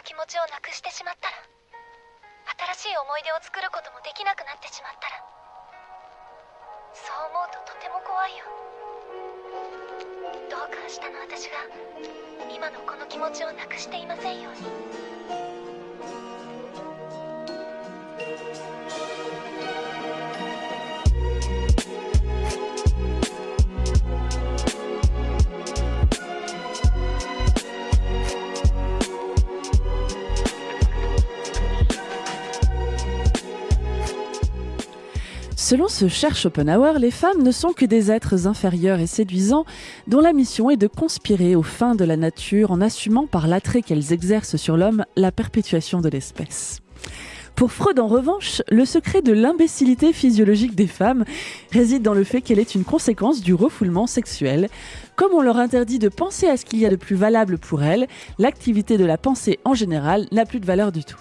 気持ちをなくしてしまったら、新しい思い出を作ることもできなくなってしまったら、そう思うととても怖いよ。どうか明日の私が今のこの気持ちをなくしていませんように。Selon ce cher Schopenhauer, les femmes ne sont que des êtres inférieurs et séduisants dont la mission est de conspirer aux fins de la nature en assumant par l'attrait qu'elles exercent sur l'homme la perpétuation de l'espèce. Pour Freud, en revanche, le secret de l'imbécilité physiologique des femmes réside dans le fait qu'elle est une conséquence du refoulement sexuel. Comme on leur interdit de penser à ce qu'il y a de plus valable pour elles, l'activité de la pensée en général n'a plus de valeur du tout.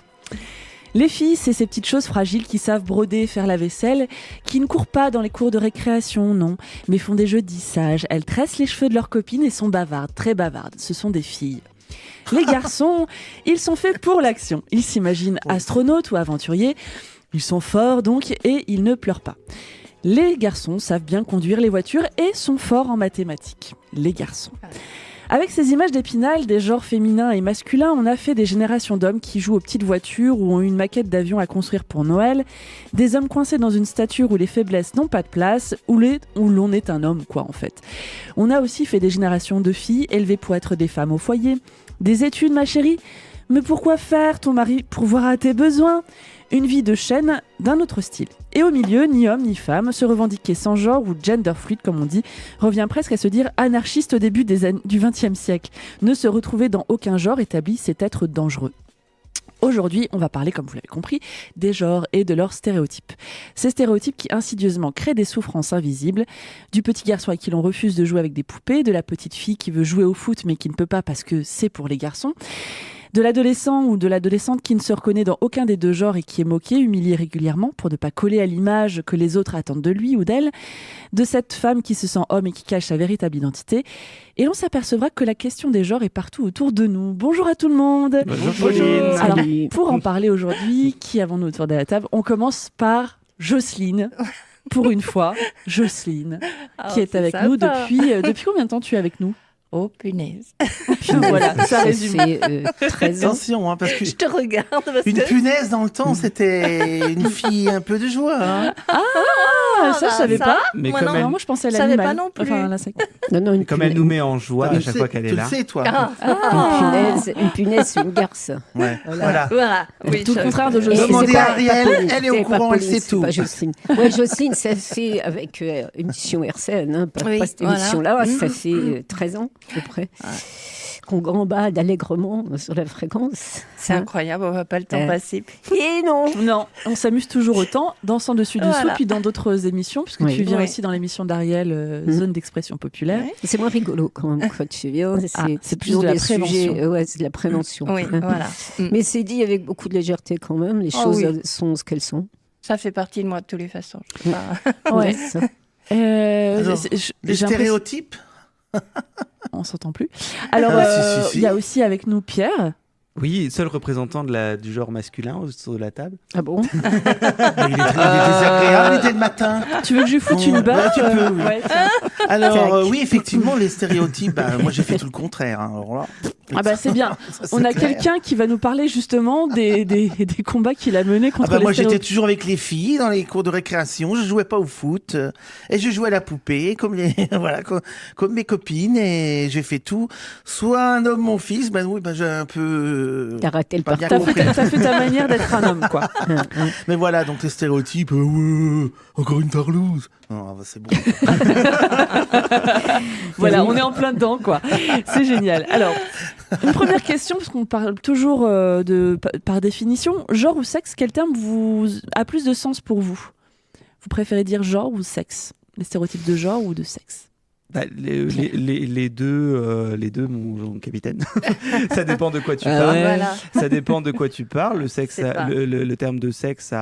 Les filles, c'est ces petites choses fragiles qui savent broder, faire la vaisselle, qui ne courent pas dans les cours de récréation, non, mais font des jeudis sages. Elles tressent les cheveux de leurs copines et sont bavardes, très bavardes. Ce sont des filles. Les garçons, ils sont faits pour l'action. Ils s'imaginent astronautes ou aventuriers. Ils sont forts donc et ils ne pleurent pas. Les garçons savent bien conduire les voitures et sont forts en mathématiques. Les garçons. Avec ces images d'Épinal des genres féminins et masculins, on a fait des générations d'hommes qui jouent aux petites voitures ou ont une maquette d'avion à construire pour Noël, des hommes coincés dans une stature où les faiblesses n'ont pas de place, où l'on est un homme, quoi, en fait. On a aussi fait des générations de filles élevées pour être des femmes au foyer. Des études, ma chérie ? Mais pourquoi faire, ton mari pourvoir à tes besoins ? Une vie de chaîne d'un autre style. Et au milieu, ni homme ni femme, se revendiquer sans genre ou gender fluid comme on dit, revient presque à se dire anarchiste au début du XXe siècle. Ne se retrouver dans aucun genre établi, c'est être dangereux. Aujourd'hui, on va parler, comme vous l'avez compris, des genres et de leurs stéréotypes. Ces stéréotypes qui insidieusement créent des souffrances invisibles, du petit garçon à qui l'on refuse de jouer avec des poupées, de la petite fille qui veut jouer au foot mais qui ne peut pas parce que c'est pour les garçons, de l'adolescent ou de l'adolescente qui ne se reconnaît dans aucun des deux genres et qui est moqué, humilié régulièrement pour ne pas coller à l'image que les autres attendent de lui ou d'elle, de cette femme qui se sent homme et qui cache sa véritable identité. Et l'on s'apercevra que la question des genres est partout autour de nous. Bonjour à tout le monde. Bonjour. Alors, pour en parler aujourd'hui, qui avons-nous autour de la table ? On commence par Jocelyne. Pour une fois, Jocelyne, qui est avec nous depuis combien de temps tu es avec nous ? Oh, punaise. Voilà, ça résume. Ça fait 13 ans. Attention, hein, parce que Je te regarde parce une que... punaise dans le temps, c'était une fille un peu de joie. Hein. Ça, je savais pas. Mais moi, comme non. elle, Non, moi, je pensais à Je savais l'animal. pas non plus. Enfin, l'insecte. Non, une comme elle nous met en joie Tu à le chaque sais- fois qu'elle est tu là. le sais, toi. Une punaise, c'est une garce. Ouais. Voilà. Voilà. Oui, Tout le contraire de Et Jocelyne. Demandez c'est pas- à Ariel, pas Pauline, elle est au c'est pas courant, elle Pauline, sait tout. Pas Jocelyne. Ouais, Jocelyne, ça fait avec émission RCN, hein, pas cette voilà. émission-là, ça fait 13 ans à peu près. Qu'on gambade allègrement sur la fréquence. C'est incroyable, on va pas le temps passer. Et non. Non, on s'amuse toujours autant, dansant dessus-dessous, Voilà. puis dans d'autres émissions, puisque Oui. tu viens Oui. aussi dans l'émission d'Ariel, Zone d'expression populaire. Ouais. C'est moins rigolo quand même quand tu viens. C'est plus toujours de la des prévention. sujets, ouais, c'est de la prévention. Oui, Hein. voilà. Mais c'est dit avec beaucoup de légèreté quand même. Les Oh choses oui. sont ce qu'elles sont. Ça fait partie de moi de toutes les façons. Je sais pas. Ouais. Ça. Alors, j'ai Les l'impression- stéréotypes On s'entend plus. Alors, Si. il y a aussi avec nous Pierre. Oui, seul représentant du genre masculin autour de la table. Ah bon? Il est désagréable dès le matin. Tu veux que je lui foute Bon, une baffe ouais, tu peux, oui. Ouais, tiens. Alors, oui, effectivement, les stéréotypes, moi j'ai fait tout le contraire. Hein. Alors là, Ah bah c'est bien. ça, c'est On a clair. quelqu'un qui va nous parler justement des combats qu'il a menés contre les Moi j'étais stéréotypes. toujours avec les filles dans les cours de récréation, je jouais pas au foot et je jouais à la poupée comme comme mes copines et j'ai fait tout. Soit un homme mon fils, j'ai un peu T'as raté le pas bien parcours. compris. T'as fait ta manière d'être un homme, quoi. Mais voilà, donc les stéréotypes, encore une tarlouse. Non, c'est bon. Voilà, on est en plein dedans, quoi. C'est génial. Alors, une première question, parce qu'on parle toujours par définition, genre ou sexe, quel terme a plus de sens pour vous ? Vous préférez dire genre ou sexe ? Les stéréotypes de genre ou de sexe ? Les deux, mon capitaine. Ça dépend de quoi tu parles. ouais. Voilà. Ça dépend de quoi tu parles. Le sexe, C'est pas. le terme de sexe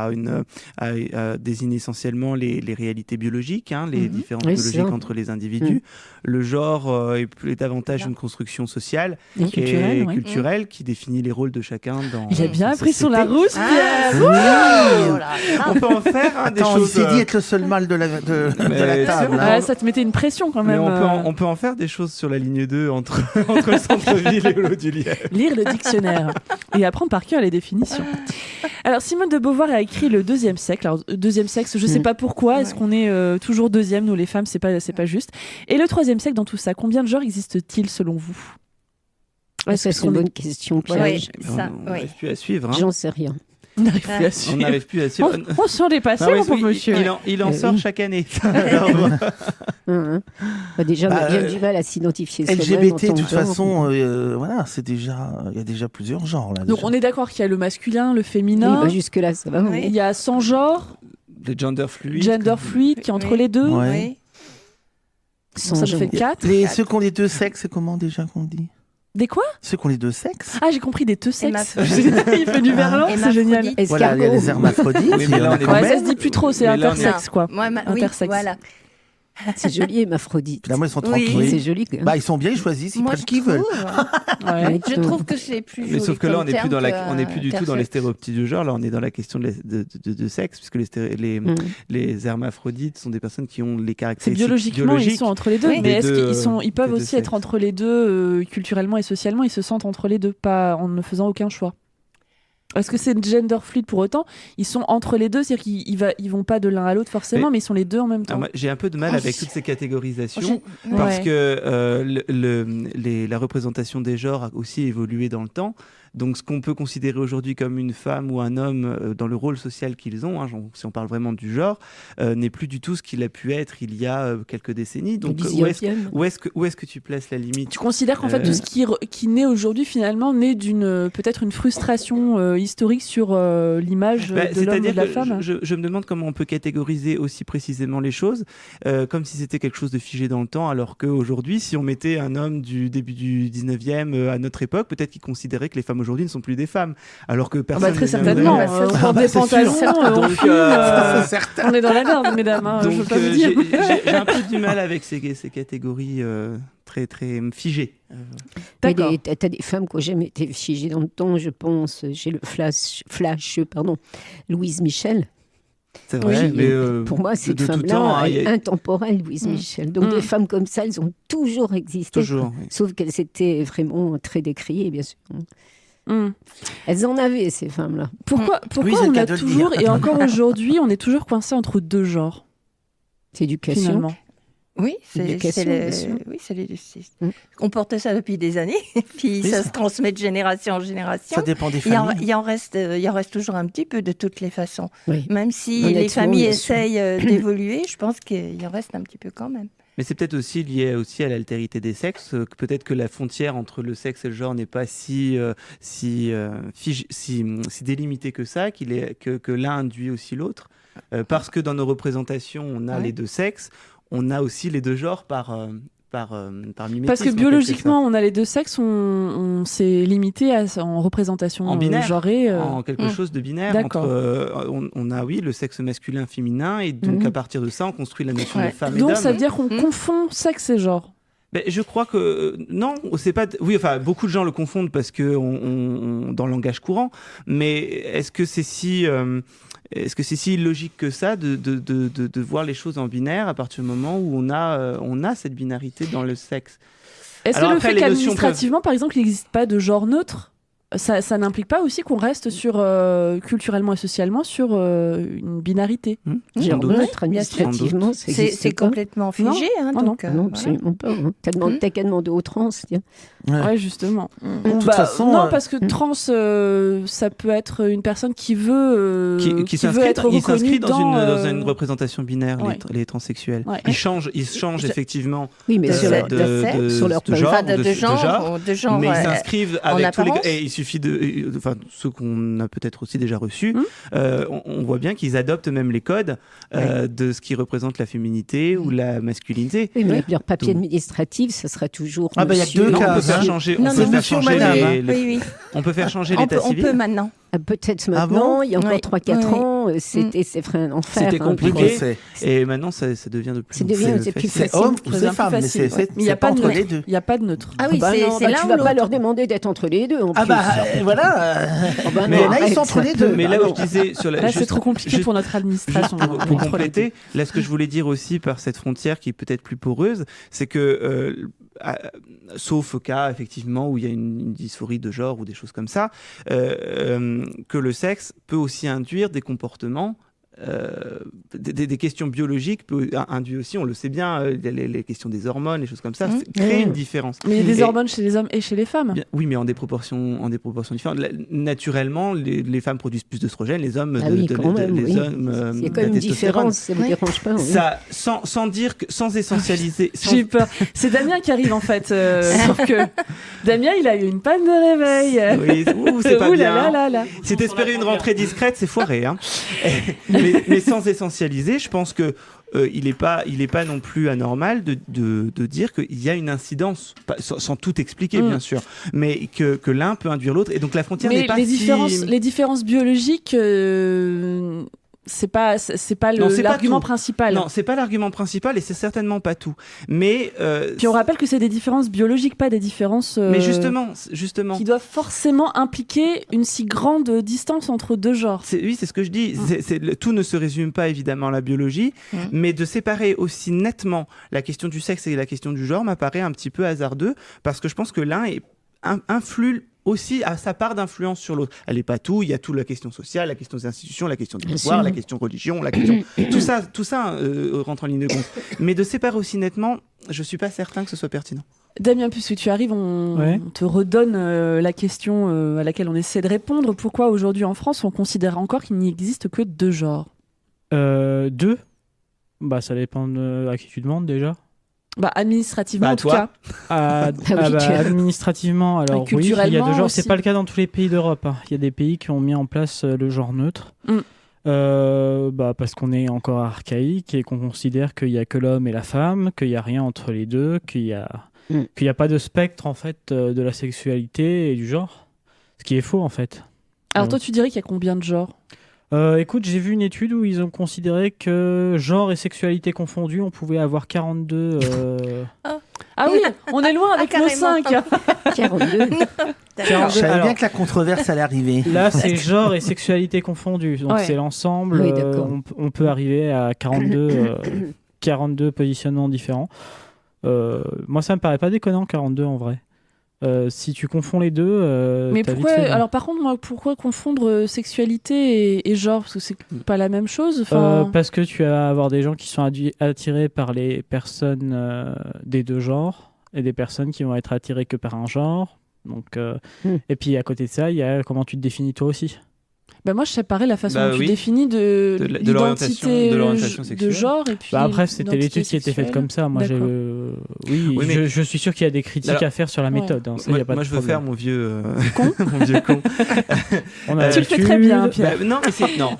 désigne essentiellement les réalités biologiques, les différences Oui, biologiques ça. entre les individus. Le genre est davantage une construction sociale Et culturelle, et ouais. culturelle qui définit les rôles de chacun dans. Il a bien dans appris son société. Larousse, Pierre. Oh là là. On peut en faire des Attends, il choses. s'est dit être le seul mâle de la table. c'est hein. Ouais, ça te mettait une pression quand Mais même. on peut en faire des choses sur la ligne 2 entre le centre-ville et l'eau du Lièvre. Lire le dictionnaire et apprendre par cœur les définitions. Alors Simone de Beauvoir a écrit le deuxième sexe. Alors deuxième sexe, je sais pas pourquoi. Est-ce qu'on est toujours deuxième, nous les femmes, c'est pas juste. Et le troisième sexe dans tout ça, combien de genres existe-t-il selon vous? Ça, Est-ce c'est une qu'on bonne question, Oui, piège. ça, On oui. n'arrive plus à suivre. J'en sais rien. On n'arrive plus à On suivre. n'arrive plus à suivre. On s'en dépasse, Ah oui, mon pauvre oui, monsieur. il en sort oui. chaque année. Déjà, on a Bah, bien du mal à s'identifier soi-même en LGBT, de tant toute que genre. façon, voilà, il y a déjà plusieurs genres là. Donc déjà. on est d'accord qu'il y a le masculin, le Oui, féminin. bah, jusque-là, ça va. Oui. Il y a sans genre, Le gender fluide. gender fluide qui est entre Oui. les deux. Ouais. Oui. Sans Ça nous genre. fait 4. Ceux qui ont les deux sexes, c'est comment déjà qu'on dit? Des quoi? Ceux qui ont les deux sexes? Ah, j'ai compris, des deux sexes. Hémaphrodite. Il fait du verlan, c'est génial. Hémaphrodite. Voilà, il y a les hermaphrodites. Oui, il y mais en là, a on est quand Ouais, même. ça se dit plus trop, c'est Mais là, on est- intersexe quoi. Oui, Intersexe. voilà. C'est joli, hémaphrodite. Là, moi, ils sont Oui. tranquilles. C'est joli. quand même. Bah, ils sont bien, ils choisissent, ils Moi, prennent je ce qu'ils veulent. Ouais. Ouais, Je trouve que c'est plus joli. Mais sauf que là, on n'est comme plus dans terme on n'est plus du tout dans les intersexe. stéréotypes de genre. Là, on est dans la question de sexe, puisque les hermaphrodites sont des personnes qui ont les C'est caractéristiques biologiquement, biologiques. ils sont entre les deux. Oui. Mais Des est-ce deux, qu'ils peuvent des deux aussi être sexes. entre les deux culturellement et socialement? Ils se sentent entre les deux, pas en ne faisant aucun choix. Est-ce que c'est gender fluide pour autant? Ils sont entre les deux, c'est-à-dire qu'ils vont pas de l'un à l'autre forcément, mais ils sont les deux en même temps. Alors, moi, j'ai un peu de mal Oh, avec je- toutes ces catégorisations. Je- Parce Ouais. que la représentation des genres a aussi évolué dans le temps. Donc, ce qu'on peut considérer aujourd'hui comme une femme ou un homme dans le rôle social qu'ils ont, si on parle vraiment du genre, n'est plus du tout ce qu'il a pu être il y a quelques décennies. Donc, Le où est-ce 19e. où est-ce que tu places la limite? Tu considères qu'en fait tout ce qui naît aujourd'hui finalement naît d'une peut-être une frustration historique sur l'image Bah, de l'homme ou c'est-à-dire de la que femme? je me demande comment on peut catégoriser aussi précisément les choses, comme si c'était quelque chose de figé dans le temps, alors qu'aujourd'hui, si on mettait un homme du début du 19e à notre époque, peut-être qu'il considérait que les femmes aujourd'hui ne sont plus des femmes, alors que Ah personne bah, très ne certainement. viendrait- On porte des c'est sûr. pantalons, on Donc, fume, C'est certain. on est dans la merde, mesdames. Hein, je veux Donc, pas vous dire. j'ai un peu du mal avec ces catégories très très figées. Mais D'accord. t'as des femmes qui n'ont jamais été figées dans le temps, je pense. J'ai le flash, Louise Michel. C'est vrai, Oui, mais Pour moi, cette de tout femme-là, temps, hein, elle il y est a intemporelle, Louise Michel. Donc, Mm. des femmes comme ça, elles ont toujours existé. toujours. oui. Sauf qu'elles étaient vraiment très décriées, bien sûr. Hum. Elles en avaient, ces femmes-là. Pourquoi c'est le on cas a de le toujours, dire. et encore aujourd'hui, on est toujours coincé entre deux genres, C'est éducation. finalement? Oui, L'éducation, bien sûr. On portait ça depuis des années, puis Mais ça ça- se transmet de génération en génération. Ça dépend des Il en, familles. il en reste toujours un petit peu de toutes les façons. Oui. Même si Honnêtement, les familles bien sûr. essayent d'évoluer, je pense qu'il en reste un petit peu quand même. Mais c'est peut-être aussi lié aussi à l'altérité des sexes, que peut-être que la frontière entre le sexe et le genre n'est pas si délimitée que ça, que l'un induit aussi l'autre. Parce que dans nos représentations, on a Ouais. les deux sexes, on a aussi les deux genres par mimétisme. Parce que en quelque biologiquement, on a les deux sexes, on s'est limité en représentation En binaire. genrée. sorte. En quelque chose de binaire. D'accord. On a, oui, le sexe masculin, féminin, et donc Mhm. à partir de ça, on construit la notion Ouais. de femme et Donc d'homme. ça veut dire qu'on Mhm. confond sexe et genre. Ben, je crois que non, c'est pas. Oui, enfin, beaucoup de gens le confondent parce que dans le langage courant. Mais est-ce que c'est si illogique que ça de voir les choses en binaire à partir du moment où on a cette binarité dans le sexe? Est-ce que Alors le après, fait les notions qu'administrativement, par exemple, il n'existe pas de genre neutre, ça n'implique pas aussi qu'on reste sur culturellement et socialement sur une binarité? Sans Genre doute. neutre, administrativement, ça C'est existe pas. complètement figé. Hein, Non, donc, Non, voilà. absolument pas. Hein. T'as qu'à demander aux trans, tiens. Ouais. Ouais, justement. De toute façon, non, parce que trans, ça peut être une personne qui veut, Qui veut s'inscrit être il s'inscrit reconnue dans une représentation binaire, ouais. les transsexuels. Ouais. Ils changent effectivement Oui, mais De sur sexe, sur leur de genre, Enfin, de genre, mais ils ouais. s'inscrivent en avec tous les... apparence. Et suffit enfin ceux qu'on a peut-être aussi déjà reçus, on voit bien qu'ils adoptent même les codes de ce qui représente la féminité ou la masculinité. Oui, mais leur papier administratif, ça sera toujours. Ah, bah, il y a monsieur. deux Non, on cas, peut faire hein. changer, Non, on peut non, faire monsieur, changer madame, les- hein. les- Oui, oui. on peut faire changer On l'état peut, on civil. peut maintenant. Peut-être Ah maintenant, bon il y a encore Oui. 3-4 Oui. ans, c'était un enfer. C'était hein, compliqué. C'est Et maintenant, ça devient de plus Ça en plus devient facile. plus c'est facile. homme ou Ça c'est devient femme, plus mais facile, c'est ouais. Mais il n'y a pas pas de entre les neutre. deux. Il n'y a pas de neutre. Ah oui, Bah c'est non, c'est bah, l'un tu ou vas l'autre. pas leur demander d'être entre les deux. En Ah plus. bah voilà. Oh bah Mais non, là, ils arrête, sont entre ça les peut- deux. Mais là bah où non. je disais sur la, Là, c'est juste- trop compliqué juste pour notre administration. Pour entre les deux. compléter, là, ce que je voulais dire aussi par cette frontière qui est peut-être plus poreuse, c'est que, sauf cas, effectivement, où il y a une dysphorie de genre ou des choses comme ça, que le sexe peut aussi induire des comportements. Des questions biologiques induisent aussi, on le sait bien, les questions des hormones, les choses comme ça, créent une différence. Mais il y a des Et- hormones chez les hommes et chez les femmes. Bien, oui, mais en des proportions différentes. Naturellement, les femmes produisent plus d'œstrogènes, les hommes, Ah oui, quand même, les oui. hommes, Il y a quand la même une testostérone. différence, ça ne me dérange pas. Oui. Ça, sans essentialiser, sans- J'ai eu peur. C'est Damien qui arrive en fait. Sauf que Damien, il a eu une panne de réveil. Oui, c'est pas Ouh bien. là là là là. Si t'espérais une rentrée discrète, c'est foiré. Hein. mais sans essentialiser, je pense que il est pas non plus anormal de dire qu'il y a une incidence, sans tout expliquer bien sûr, mais que l'un peut induire l'autre. Et donc la frontière Mais n'est pas les différences biologiques, c'est pas Non, c'est pas l'argument tout. principal. Non, c'est pas l'argument principal et c'est certainement pas tout. Mais Puis on rappelle que c'est des différences biologiques, pas des différences mais justement, qui doivent forcément impliquer une si grande distance entre deux genres. oui, c'est ce que je dis. Tout ne se résume pas évidemment à la biologie, mais de séparer aussi nettement la question du sexe et la question du genre m'apparaît un petit peu hasardeux parce que je pense que l'un influe aussi à sa part d'influence sur l'autre. Elle n'est pas tout, il y a tout la question sociale, la question des institutions, la question du pouvoir, la question religion, la question... tout ça rentre en ligne de compte. Mais de séparer aussi nettement, je ne suis pas certain que ce soit pertinent. Damien, puisque tu arrives, on te redonne la question à laquelle on essaie de répondre. Pourquoi aujourd'hui en France, on considère encore qu'il n'y existe que deux genres ? Deux. Bah, ça dépend à qui tu demandes déjà. Administrativement, Bah, en tout toi. cas. Administrativement, alors oui, il y a culturellement deux genres. aussi. C'est pas le cas dans tous les pays d'Europe. Hein. Il y a des pays qui ont mis en place le genre neutre. Parce qu'on est encore archaïque et qu'on considère qu'il y a que l'homme et la femme, qu'il y a rien entre les deux, qu'il y a pas de spectre en fait de la sexualité et du genre. Ce qui est faux en fait. Alors toi, tu dirais qu'il y a combien de genres ? Écoute, j'ai vu une étude où ils ont considéré que genre et sexualité confondus, on pouvait avoir 42... Ah oui, on est loin avec nos carrément. 5. 42. Je savais Alors- bien que la controverse allait arriver. Là, c'est genre et sexualité confondus. Donc, Ouais. c'est l'ensemble. Oui, d'accord. On peut arriver à 42 positionnements différents. Moi, ça me paraît pas déconnant, 42 en vrai. Si tu confonds les deux, Mais t'as pourquoi vite fait, alors par contre, moi, pourquoi confondre sexualité et genre ? Parce que c'est pas la même chose. Enfin... parce que tu vas avoir des gens qui sont attirés par les personnes des deux genres et des personnes qui vont être attirées que par un genre. Donc, et puis à côté de ça, il y a comment tu te définis toi aussi. moi, je séparais la façon Bah dont oui. tu définis de l'orientation- l'identité de l'orientation de sexuelle. genre et puis Après, c'était l'identité l'étude qui était faite sexuelle. comme ça. Moi, D'accord. oui, Oui, mais- je suis sûr qu'il y a des critiques Alors- à faire sur la méthode. Hein, ça, y a pas Moi, de je veux problème. faire mon vieux Con. mon vieux con. On a Tu le fais très l'habitude. bien, Pierre. Non, mais non.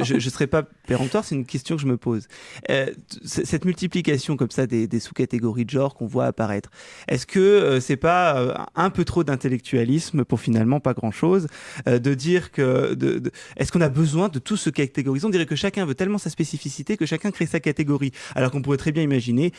Je serais pas péremptoire. C'est une question que je me pose. Cette multiplication comme ça des sous-catégories de genre qu'on voit apparaître. Est-ce que c'est pas un peu trop d'intellectualisme pour finalement pas grand-chose de dire que est-ce qu'on a besoin de tout se catégoriser ? On dirait que chacun veut tellement sa spécificité que chacun crée sa catégorie. Alors qu'on pourrait très bien imaginer,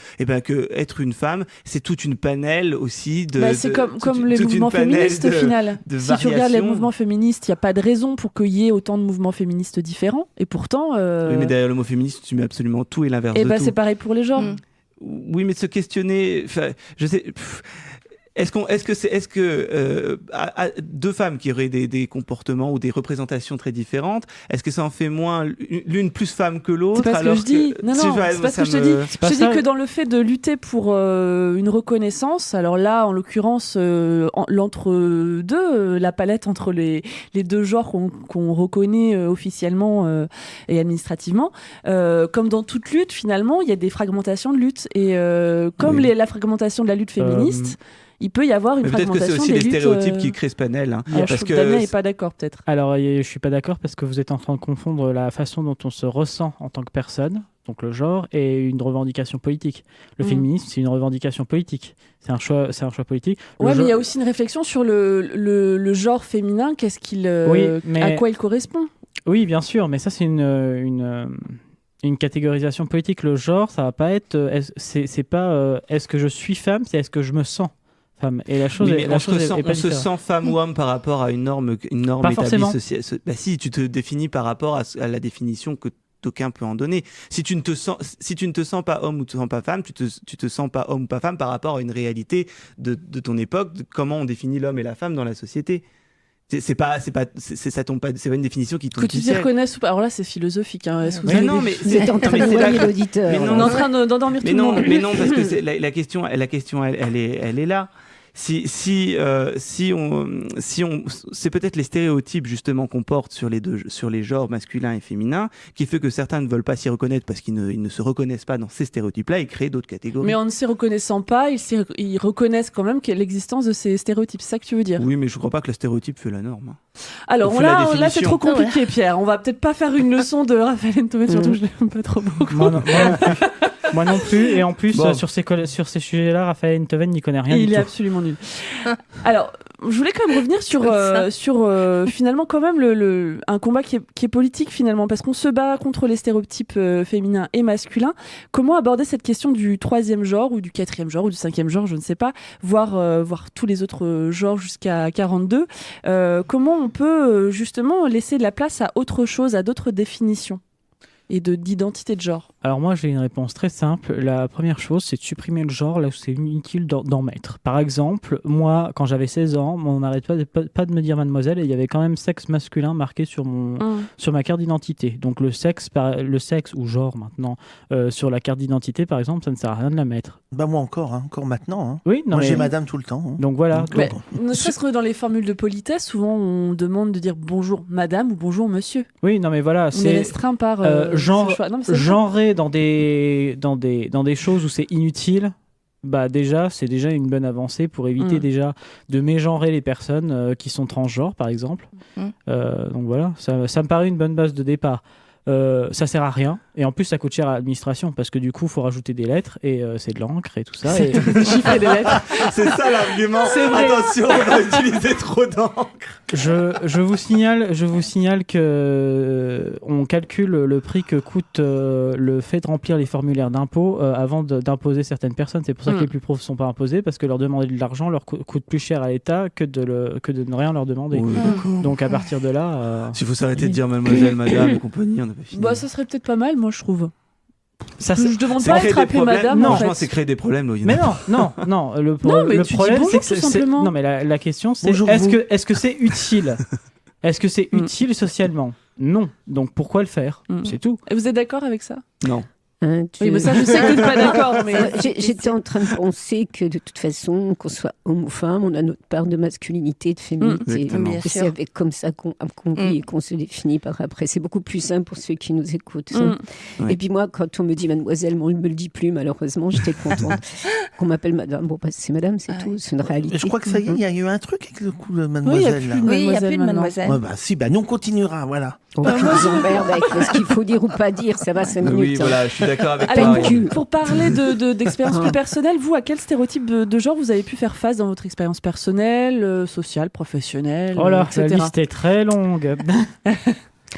que être une femme, c'est toute une panelle aussi de. C'est comme toute les une mouvements panelle féministes au de- final. de Si tu regardes les variations. mouvements féministes, il n'y a pas de raison pour qu'il y ait autant de mouvements féministes différents. Et pourtant, Oui, mais derrière le mot féministe, tu mets absolument tout et l'inverse de tout. c'est pareil pour les genres. Oui, mais de se questionner, je sais. Est-ce que deux femmes qui auraient des comportements ou des représentations très différentes, est-ce que ça en fait moins l'une plus femme que l'autre? C'est pas ce que je dis. Non, Je sais non, pas, c'est pas ce que je te ça dis. me- Je te dis que dans le fait de lutter pour une reconnaissance, alors là, en l'occurrence, l'entre-deux, la palette entre les deux genres qu'on reconnaît officiellement et administrativement, comme dans toute lutte, finalement, il y a des fragmentations de lutte. Et comme Oui. la fragmentation de la lutte féministe, il peut y avoir une Mais peut-être que c'est fragmentation aussi des les luttes, stéréotypes qui créent ce panel. Hein. Alors, Parce je trouve que Damien que n'est pas d'accord, peut-être. Alors, je suis pas d'accord parce que vous êtes en train de confondre la façon dont on se ressent en tant que personne, donc le genre, et une revendication politique. Le féminisme, c'est une revendication politique. C'est un choix politique. Ouais, mais il y a aussi une réflexion sur le genre féminin. Qu'est-ce qu'il, à quoi il correspond? Oui, bien sûr, mais ça, c'est une catégorisation politique. Le genre, ça va pas être. C'est pas est-ce que je suis femme, c'est est-ce que je me sens femme. Et la chose, oui, on se sent femme ou homme par rapport à une norme pas établie forcément. Bah si, tu te définis par rapport à la définition que d'aucun peut en donner. Si tu ne te sens pas homme ou tu te sens pas femme, tu te sens pas homme ou pas femme par rapport à une réalité de ton époque, de comment on définit l'homme et la femme dans la société. Ça tombe pas, c'est pas une définition qui tombe que tu t'y reconnaisses ou pas. Alors là, c'est philosophique. Hein. Est-ce que vous êtes en train de noyer l'auditeur. On est en train d'endormir tout le monde. Mais non, parce que la question, elle est là. Si on, c'est peut-être les stéréotypes justement qu'on porte sur les genres masculins et féminins qui fait que certains ne veulent pas s'y reconnaître parce qu'ils ne se reconnaissent pas dans ces stéréotypes-là et créent d'autres catégories. Mais en ne s'y reconnaissant pas, ils reconnaissent quand même l'existence de ces stéréotypes. C'est ça que tu veux dire? Oui, mais je ne crois pas que le stéréotype fait la norme. Alors là, c'est trop compliqué, Pierre. On va peut-être pas faire une leçon de Raphaël Enthoven, surtout je l'aime pas trop beaucoup. Moi non plus. Et en plus, sur ces sujets-là, Raphaël Enthoven n'y connaît rien du tout. Il est absolument nul. Alors, je voulais quand même revenir sur finalement quand même un combat qui est politique finalement, parce qu'on se bat contre les stéréotypes féminins et masculins. Comment aborder cette question du troisième genre ou du quatrième genre ou du cinquième genre, je ne sais pas, voire tous les autres genres jusqu'à 42. Comment on peut justement laisser de la place à autre chose, à d'autres définitions et d'identité de genre? Alors moi, j'ai une réponse très simple. La première chose, c'est de supprimer le genre là où c'est inutile d'en mettre. Par exemple, moi, quand j'avais 16 ans, on n'arrête pas de me dire mademoiselle et il y avait quand même sexe masculin marqué sur ma carte d'identité. Donc le sexe ou genre maintenant, sur la carte d'identité, par exemple, ça ne sert à rien de la mettre. Bah moi encore maintenant. Hein. Oui, moi j'ai madame tout le temps. Hein. Donc voilà. Ne serait-ce que dans les formules de politesse, souvent on demande de dire bonjour madame ou bonjour monsieur. Oui, non mais voilà. On est restreint par genrer dans des choses où c'est inutile. Bah déjà, c'est déjà une bonne avancée pour éviter déjà de mégenrer les personnes qui sont transgenres, par exemple. Donc voilà, ça me paraît une bonne base de départ. Ça sert à rien et en plus ça coûte cher à l'administration parce que du coup il faut rajouter des lettres et c'est de l'encre et tout ça. Des chiffres et des lettres. C'est ça l'argument. Attention, on va utiliser trop d'encre. Je vous signale que on calcule le prix que coûte le fait de remplir les formulaires d'impôt avant d'imposer certaines personnes. C'est pour ça que les plus pauvres ne sont pas imposés parce que leur demander de l'argent leur coûte plus cher à l'État que de ne rien leur demander. Oui, donc à partir de là, s'il faut s'arrêter de dire mademoiselle, madame et compagnie, on n'a pas fini. Bah ça serait peut-être pas mal, moi je trouve. Je demande pas à être appelée madame. Non, en franchement, fait. c'est créer des problèmes. Mais non. Le problème, c'est que non, mais la question, c'est est-ce que c'est utile? Est-ce que c'est utile socialement? Non. Donc pourquoi le faire? C'est tout. Et vous êtes d'accord avec ça? Non. Oui, mais ça, je sais que vous n'êtes pas d'accord. Mais j'étais en train de penser que de toute façon, qu'on soit homme ou femme, on a notre part de masculinité, de féminité. Et c'est avec comme ça qu'on vit et qu'on se définit par après. C'est beaucoup plus simple pour ceux qui nous écoutent. Et puis moi, quand on me dit mademoiselle, on ne me le dit plus, malheureusement, j'étais contente qu'on m'appelle madame. Bon, bah, c'est madame, c'est tout, c'est une réalité. Je crois que ça y est, il y a eu un truc avec le coup de mademoiselle. Oui, il n'y a plus de mademoiselle. Ouais, bah si, bah nous on continuera, voilà. On nous emmerde avec ce qu'il faut dire ou pas dire, ça va 5 minutes. Oui, voilà, je suis d'accord avec toi. Alors, pour parler d'expérience plus personnelle, vous, à quel stéréotype de genre vous avez pu faire face dans votre expérience personnelle, sociale, professionnelle, oh là, etc. La liste est très longue.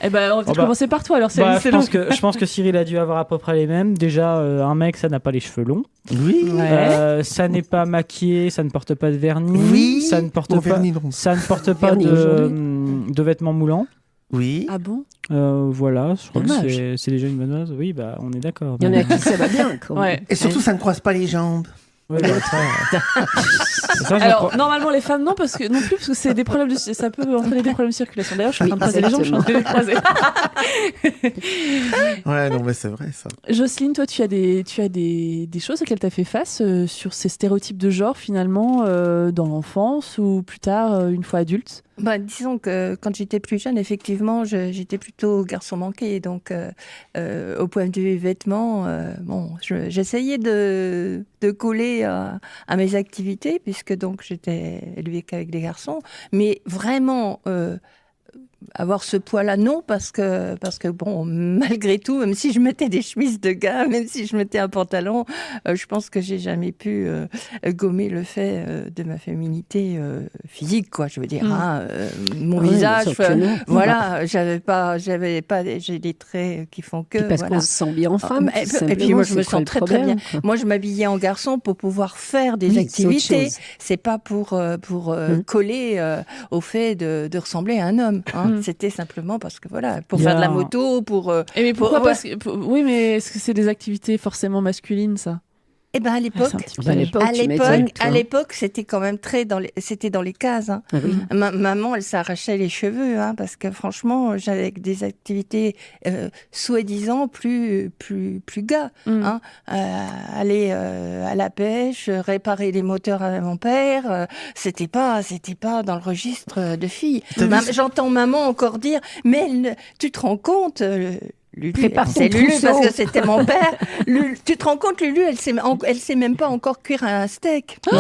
Eh ben, on va peut-être commencer par toi. Alors, je pense que Cyril a dû avoir à peu près les mêmes. Déjà, un mec, ça n'a pas les cheveux longs. Oui. Ça n'est pas maquillé, ça ne porte pas de vernis. Oui. Ça ne porte pas de vêtements moulants. Oui. Ah bon? Voilà, je crois que c'est déjà une bonne base. Oui, bah, on est d'accord. Il y en a qui ça va bien. Et surtout, ça ne croise pas les jambes. Ouais, alors normalement les femmes non parce que c'est des problèmes ça peut entraîner des problèmes de circulation. D'ailleurs je suis en train de croiser les jambes, je suis en train de les croiser. Ouais, non mais c'est vrai ça. Jocelyne, toi tu as des choses auxquelles tu as fait face sur ces stéréotypes de genre finalement dans l'enfance ou plus tard une fois adulte? Disons que quand j'étais plus jeune, effectivement, j'étais plutôt garçon manqué. Donc, au point de vue vêtements, j'essayais de coller à mes activités, puisque donc j'étais élevée qu'avec des garçons. Mais vraiment... avoir ce poids-là, non, parce que bon, malgré tout, même si je mettais des chemises de gars, même si je mettais un pantalon, je pense que j'ai jamais pu gommer le fait de ma féminité physique, quoi. Je veux dire, mon visage, voilà, j'ai des traits qui font que. Parce qu'on se sent bien en femme. Et puis moi, je me sens très très bien. Moi, je m'habillais en garçon pour pouvoir faire des activités. C'est pas pour coller au fait de ressembler à un homme. C'était simplement parce que voilà, pour faire de la moto, pour. Mais pourquoi oui, mais est-ce que c'est des activités forcément masculines, ça? Eh ben à l'époque, c'était quand même c'était dans les cases. Hein. Ah oui. Maman, elle s'arrachait les cheveux, hein, parce que franchement, j'avais des activités soi-disant plus gars. Hein. Aller à la pêche, réparer les moteurs à mon père, c'était pas dans le registre de filles. J'entends maman encore dire, mais tu te rends compte Lulu, c'est Lulu parce que c'était mon père. Tu te rends compte, Lulu, elle sait même pas encore cuire un steak. Tu sais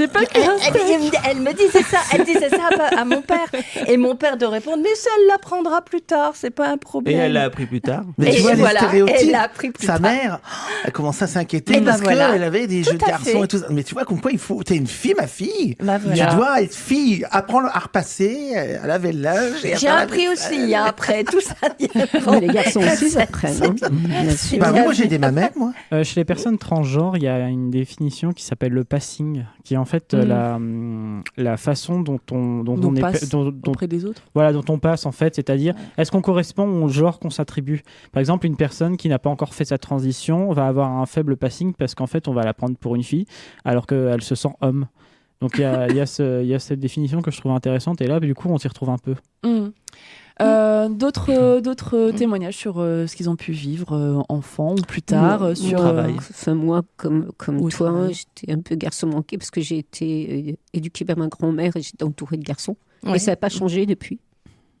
pas cuire un steak. Elle me disait ça, à mon père. Et mon père de répondre, mais ça, elle l'apprendra plus tard, c'est pas un problème. Et elle l'a appris plus tard. Mais tu vois, les stéréotypes, elle l'a appris plus sa tard. mère, elle commençait à s'inquiéter parce qu'elle avait des jeux de garçons et tout ça. Mais tu vois, comme quoi t'es une fille, ma fille. Tu dois être fille, apprendre à repasser, à laver le linge. J'ai appris aussi, après tout ça. Mais les garçons aussi, ça apprennent. Moi, j'ai des mamelles, moi. Chez les personnes transgenres, il y a une définition qui s'appelle le passing, qui est en fait la façon dont on passe auprès des autres. Voilà, dont on passe, en fait. C'est-à-dire, est-ce qu'on correspond au genre qu'on s'attribue? Par exemple, une personne qui n'a pas encore fait sa transition va avoir un faible passing parce qu'en fait, on va la prendre pour une fille, alors qu'elle se sent homme. Donc, il y a cette définition que je trouve intéressante. Et là, du coup, on s'y retrouve un peu. D'autres témoignages sur ce qu'ils ont pu vivre enfants ou plus tard sur travail. Enfin, moi, comme toi, j'étais un peu garçon manqué parce que j'ai été éduquée par ma grand-mère et j'étais entourée de garçons. Et ça n'a pas changé depuis.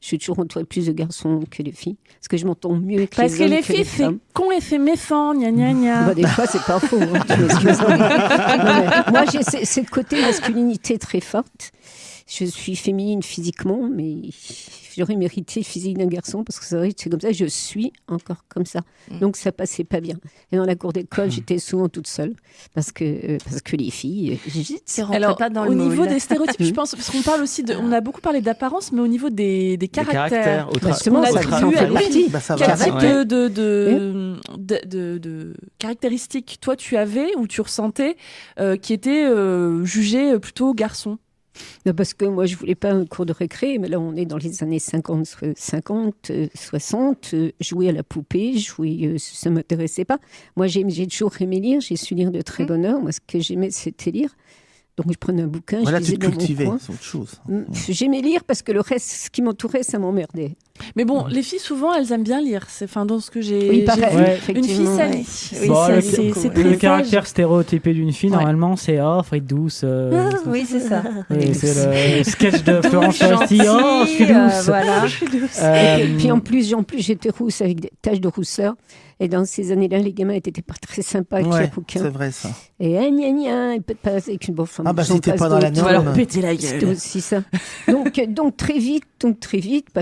Je suis toujours entourée plus de garçons que de filles. Parce que je m'entends mieux avec parce les hommes que les filles, c'est con et c'est méchant, gna gna gna. Des fois, c'est pas faux. Tu m'excuses. Moi, j'ai cette côté masculinité très forte. Je suis féminine physiquement, mais j'aurais mérité le physique d'un garçon parce que c'est vrai que c'est comme ça, je suis encore comme ça. Donc ça passait pas bien. Et dans la cour d'école, j'étais souvent toute seule parce que les filles, alors pas dans au le niveau moule. des stéréotypes, je pense, parce qu'on parle aussi on a beaucoup parlé d'apparence, mais au niveau des caractères. Justement, on a ça vu en fait partie. quel type de caractéristiques toi tu avais ou tu ressentais qui étaient jugées plutôt garçons? Non, parce que moi, je voulais pas un cours de récré, mais là, on est dans les années 50, 60. Jouer à la poupée, ça m'intéressait pas. Moi, j'ai toujours aimé lire. J'ai su lire de très bonne heure. Moi, ce que j'aimais, c'était lire. Donc, je prenais un bouquin, Voilà, je lisais tu te dans mon cultivais, coin. c'est autre chose. J'aimais lire parce que le reste, ce qui m'entourait, ça m'emmerdait. Mais bon, les filles, souvent, elles aiment bien lire. Dans ce que j'ai Oui, vu, pareil, une fille, ça lit. Oui, c'est très Le sage. caractère stéréotypé d'une fille, normalement, c'est faut être douce. Oui, c'est ça. C'est le sketch de Florence Foresti. Je suis douce. Voilà. Et puis en plus, j'étais rousse avec des taches de rousseur. Et dans ces années-là, les gamins n'étaient pas très sympas avec les bouquins. C'est vrai ça. Et gna gna, il peut pas avec une bonne femme. Si t'es pas dans la norme. Tu vas leur péter la C'était gueule. aussi ça. Donc très vite,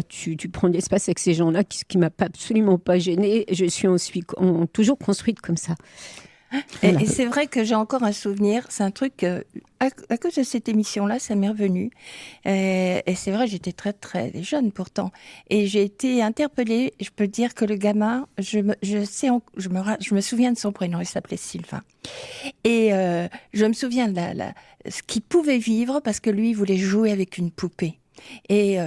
tu prends de l'espace avec ces gens-là, qui m'a absolument pas gênée. Je suis toujours construite comme ça. Et c'est vrai que j'ai encore un souvenir, c'est un truc, à cause de cette émission-là, ça m'est revenu. Et c'est vrai, j'étais très très jeune pourtant. Et j'ai été interpellée, je peux dire que le gamin, je me souviens de son prénom, il s'appelait Sylvain. Et je me souviens de ce qu'il pouvait vivre parce que lui, il voulait jouer avec une poupée. Et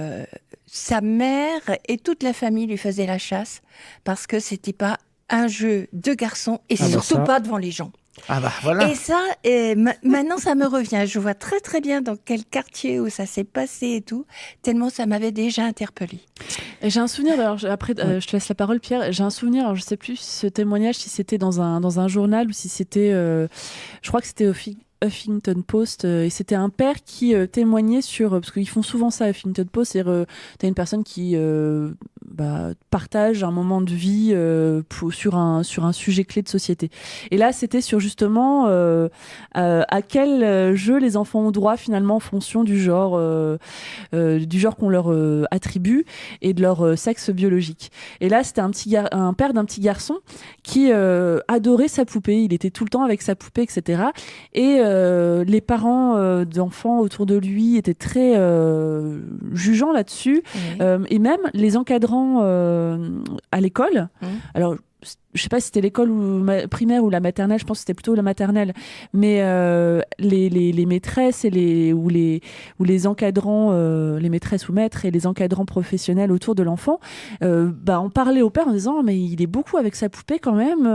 sa mère et toute la famille lui faisaient la chasse parce que c'était pas un jeu de garçons et surtout pas devant les gens. Voilà. Et ça, maintenant ça me revient. Je vois très très bien dans quel quartier où ça s'est passé et tout, tellement ça m'avait déjà interpellée. Et j'ai un souvenir, alors après je te laisse la parole Pierre, j'ai un souvenir, alors je sais plus ce témoignage si c'était dans un journal ou si c'était, je crois que c'était Huffington Post et c'était un père qui témoignait sur parce qu'ils font souvent ça à Huffington Post, c'est t'as une personne qui partage un moment de vie sur un sujet clé de société. Et là, c'était sur justement à quel jeu les enfants ont droit finalement en fonction du genre qu'on leur attribue et de leur sexe biologique. Et là, c'était un père d'un petit garçon qui adorait sa poupée. Il était tout le temps avec sa poupée, etc. Et les parents d'enfants autour de lui étaient très jugeants là-dessus. Et même les encadrants à l'école. Alors, je sais pas si c'était l'école primaire ou la maternelle, je pense que c'était plutôt la maternelle, mais les maîtresses et ou les encadrants, les maîtresses ou maîtres et les encadrants professionnels autour de l'enfant, on parlait au père en disant mais il est beaucoup avec sa poupée quand même,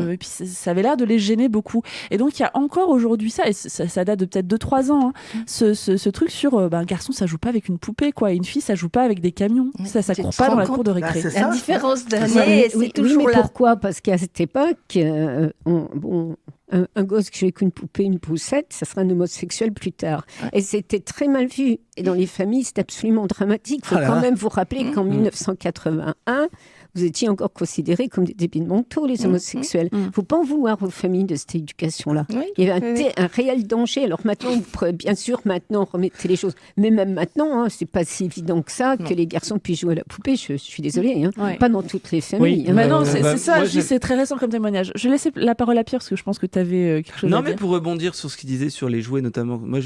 et puis ça avait l'air de les gêner beaucoup. Et donc il y a encore aujourd'hui ça, et ça date de peut-être 2-3 ans, ce truc sur un garçon ça joue pas avec une poupée quoi, et une fille ça joue pas avec des camions, ça court pas dans la cour de récré. La différence d'année, c'est toujours mais là. Pourquoi ? Parce qu'à cette époque, un gosse qui joue avec une poupée, une poussette, ça sera un homosexuel plus tard. Et c'était très mal vu. Et dans les familles, c'était absolument dramatique. Il faut quand même vous rappeler qu'en 1981, vous étiez encore considérés comme des débiles mentaux, les homosexuels. Il ne faut pas en vouloir aux familles de cette éducation-là. Il y avait un réel danger. Alors maintenant, bien sûr, maintenant, remettez les choses. Mais même maintenant, ce n'est pas si évident que ça que les garçons puissent jouer à la poupée. Je suis désolée. Pas dans toutes les familles. C'est ça, c'est très récent comme témoignage. Je laisse la parole à Pierre parce que je pense que tu avais quelque chose à dire. Non, mais pour rebondir sur ce qu'il disait sur les jouets, notamment, moi,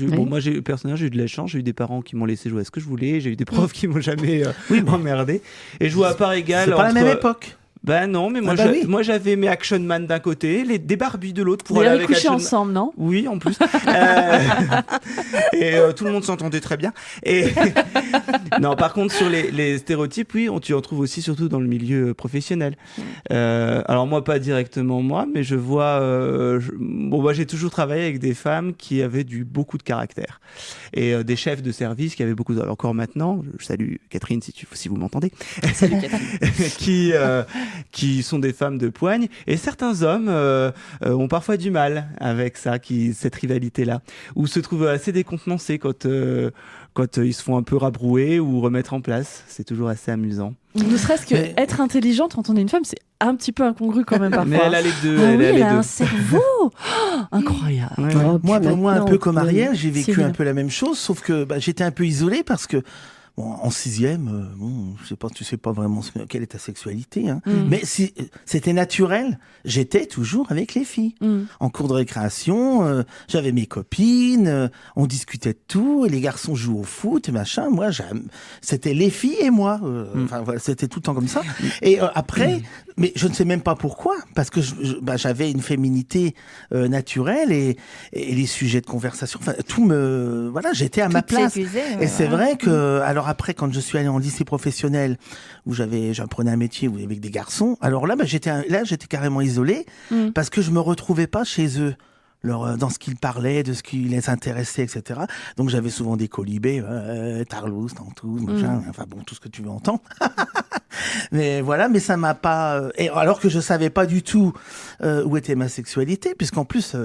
personnellement, j'ai eu de la chance. J'ai eu des parents qui m'ont laissé jouer à ce que je voulais. J'ai eu des profs qui m'ont jamais emmerdé. Et jouer à part égale. C'est pas la même époque. Ben non, mais moi j'avais mes Action Man d'un côté, des Barbies de l'autre pour aller avec coucher ensemble, non ? Oui, en plus. Et tout le monde s'entendait très bien. Et non, par contre sur les stéréotypes, oui, tu en trouves aussi surtout dans le milieu professionnel. Alors moi pas directement mais je vois. J'ai toujours travaillé avec des femmes qui avaient beaucoup de caractère et des chefs de service qui avaient beaucoup. Encore maintenant, je salue Catherine si vous m'entendez. Salut Catherine. Qui sont des femmes de poigne, et certains hommes ont parfois du mal avec cette rivalité-là, ou se trouvent assez décontenancés quand ils se font un peu rabrouer ou remettre en place. C'est toujours assez amusant. Ne serait-ce que être intelligente quand on est une femme, c'est un petit peu incongru quand même parfois. Mais elle a les deux. Elle a un cerveau incroyable. Moi, un peu comme Ariel, j'ai vécu un peu la même chose, sauf que j'étais un peu isolée parce que en 6e, tu sais pas vraiment quelle est ta sexualité, hein. Mais c'était naturel. J'étais toujours avec les filles. En cours de récréation, j'avais mes copines, on discutait de tout, et les garçons jouent au foot, machin. Moi, c'était les filles et moi. C'était tout le temps comme ça. Et après, mais je ne sais même pas pourquoi, parce que j'avais une féminité naturelle et les sujets de conversation, j'étais à ma place. Et c'est vrai que, alors après, quand je suis allé en lycée professionnel, où j'apprenais un métier avec des garçons, alors là, j'étais carrément isolé, parce que je me retrouvais pas chez eux. Dans ce qu'ils parlaient, de ce qui les intéressait, etc. Donc j'avais souvent des colibés, tarlous, tantous, machin, tout ce que tu veux entendre. Mais voilà, mais ça m'a pas... Et alors que je savais pas du tout où était ma sexualité, puisqu'en plus,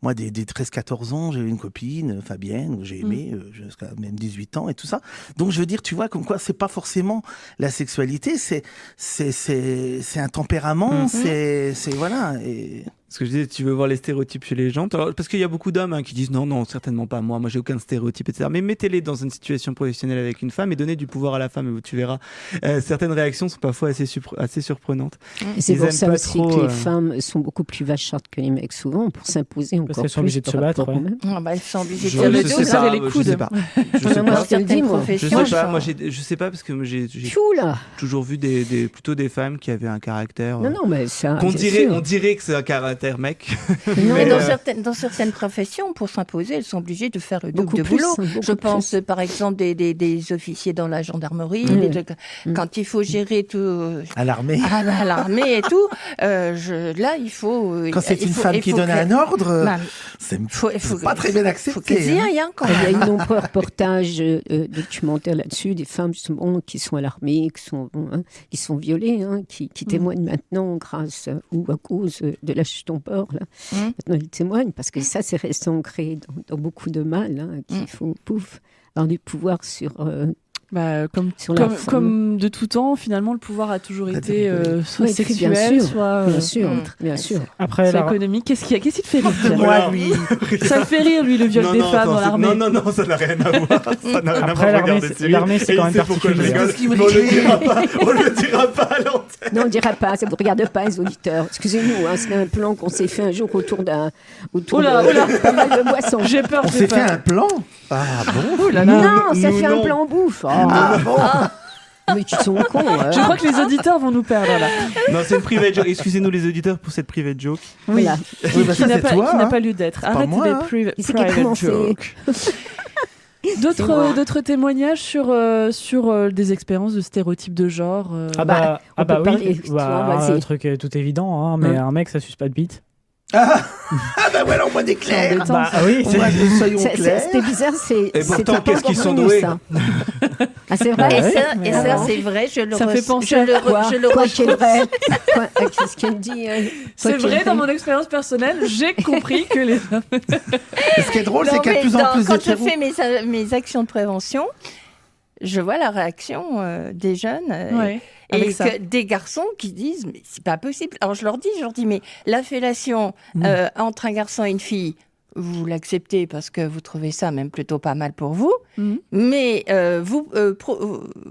moi, des 13-14 ans, j'ai eu une copine, Fabienne, où j'ai aimé jusqu'à même 18 ans et tout ça. Donc je veux dire, tu vois, comme quoi c'est pas forcément la sexualité, c'est un tempérament, c'est voilà. Et... Ce que je disais, tu veux voir les stéréotypes chez les gens, parce qu'il y a beaucoup d'hommes qui disent non, certainement pas moi j'ai aucun stéréotype, etc. Mais mettez-les dans une situation professionnelle avec une femme et donnez du pouvoir à la femme, et tu verras, certaines réactions sont parfois assez surprenantes. Et c'est pour ça aussi que les femmes sont beaucoup plus vachardes que les mecs, souvent, pour s'imposer encore plus. Elles sont obligées de se battre. Elles sont obligées de se battre. Je sais pas. Je sais pas, parce que j'ai toujours vu plutôt des femmes qui avaient un caractère. Non, mais ça. On dirait que c'est un caractère mec. Non, mais dans certaines professions, pour s'imposer, elles sont obligées de faire le double de boulot. Je pense par exemple des officiers dans la gendarmerie, quand il faut gérer tout... À l'armée. À l'armée et tout, là, il faut... Quand c'est une femme qui donne un ordre, c'est faut pas très bien accepté. Faut qu'ils y aillent, quand Il y a même. eu de nombreux reportages documentaires là-dessus, des femmes justement qui sont alarmées, qui sont violées, qui témoignent maintenant grâce ou à cause de la chute en port. Là. Maintenant, ils témoignent parce que ça, c'est resté ancré dans beaucoup de mal, qu'il faut avoir du pouvoir sur comme de tout temps, finalement, le pouvoir a toujours été soit sexuel, soit bien sûr. Après, soit économique. Qu'est-ce qui te fait rire, Pierre? Moi, lui. Ça te fait rire, lui, le viol des femmes dans l'armée. Non, ça n'a rien à voir. Ça n'a rien à Après, voir. l'armée, c'est quand même particulier. On le dira pas à l'antenne. Non, on ne dira pas, ça ne vous regarde pas, les auditeurs. Excusez-nous, c'est un plan qu'on s'est fait un jour autour de pas mal de boissons. J'ai peur. On s'est fait un plan. Ah bon? Non, ça fait un plan bouffe. Bon. Mais tu sont cons. Je crois que les auditeurs vont nous perdre là. Non, c'est une private joke. Excusez-nous les auditeurs pour cette private joke. Oui, Voilà. Oui, bah, qui ça, n'a c'est pas, toi, qui n'a hein. pas lieu d'être. pas Arrête moi, des hein. C'est qui a private commencé. jokes. D'autres témoignages sur des expériences de stéréotypes de genre. on peut oui. parler, vas-y. Un truc tout évident, mais un mec, ça suce pas de bite. Ah bah voilà, on voit des clairs. embêtant, ça. Oui, Soyons clairs. C'était bizarre, Et pourtant, qu'est-ce qu'ils sont doués. ça. Ah, c'est vrai. Et ça, c'est vrai, Ça fait penser à Quoi qui est vrai. Qu'est-ce qu'elle dit C'est vrai, dans mon expérience personnelle, j'ai compris que les hommes. Ce qui est drôle, c'est Non, qu'il y a de mais plus en plus de quand je hétéros. fais mes actions de prévention, je vois la réaction des jeunes Ouais, avec et ça. des garçons qui disent mais c'est pas possible. Alors je leur dis mais la fellation entre un garçon et une fille, vous l'acceptez parce que vous trouvez ça même plutôt pas mal pour vous, mais vous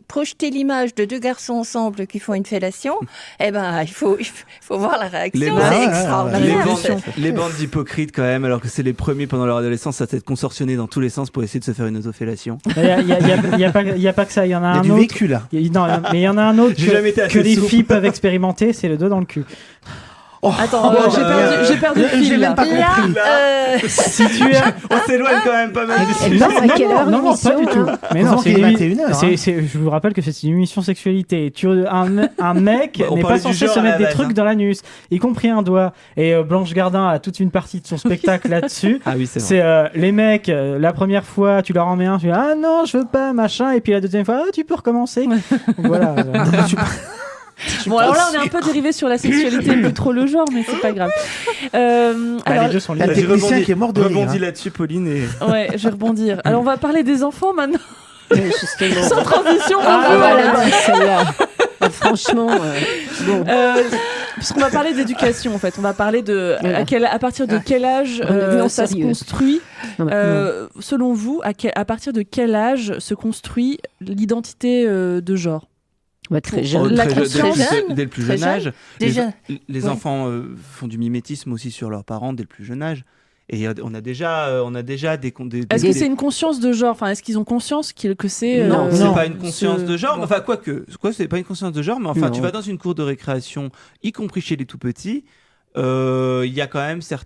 projetez l'image de deux garçons ensemble qui font une fellation, eh ben il faut voir la réaction, c'est extraordinaire. Les bandes d'hypocrites quand même, alors que c'est les premiers pendant leur adolescence à s'être consortionnés dans tous les sens pour essayer de se faire une autofellation. Il y a pas que ça, il y en a Il y a un du autre. vécu là. Non, mais il y en a un autre J'ai jamais été assez que les souple. filles peuvent expérimenter, c'est le doigt dans le cul. Attends, j'ai perdu le fil J'ai là. même pas compris. Si tu es... On s'éloigne quand même pas mal du sujet. Non, à quelle heure non, pas du l'émission, tout. hein Mais non, Heureusement c'est qu'il est une 21 heures, je vous rappelle que c'est une émission sexualité. Un mec On n'est parlait pas du censé genre se à la mettre des base, trucs hein. dans l'anus, y compris un doigt. Et Blanche Gardin a toute une partie de son spectacle là-dessus. Ah oui, c'est vrai. C'est les mecs, la première fois, tu leur en mets un, tu dis ah non, je veux pas, machin. Et puis la deuxième fois, ah, tu peux recommencer. Donc, voilà. Bon, alors là, on est un peu dérivé sur la sexualité, plus trop le genre, mais c'est pas grave. Alors, les deux sont La liés. Vas-y, technicien qui est mort de rire. rebondis hein. là-dessus, Pauline. Et... ouais, je vais rebondir. Alors, on va parler des enfants maintenant. Justement. Sans transition, Ah, on veut. voilà, celle-là. Franchement, bon. Parce qu'on va parler d'éducation, en fait. On va parler de Voilà. à partir de quel âge On est venu en ça se sérieux. construit. Non, Selon vous, à partir de quel âge se construit l'identité de genre? Très Oh, jeune. La très conscience. dès le plus Très jeune âge. Déjà. Les Ouais. enfants font du mimétisme aussi sur leurs parents dès le plus jeune âge. Et on a déjà des... Est-ce que c'est une conscience de genre? Enfin, est-ce qu'ils ont conscience que c'est... Non, c'est non. pas une conscience de genre. Bon. Enfin, c'est pas une conscience de genre, mais enfin, Non. tu vas dans une cour de récréation, y compris chez les tout petits, il y a quand même c'est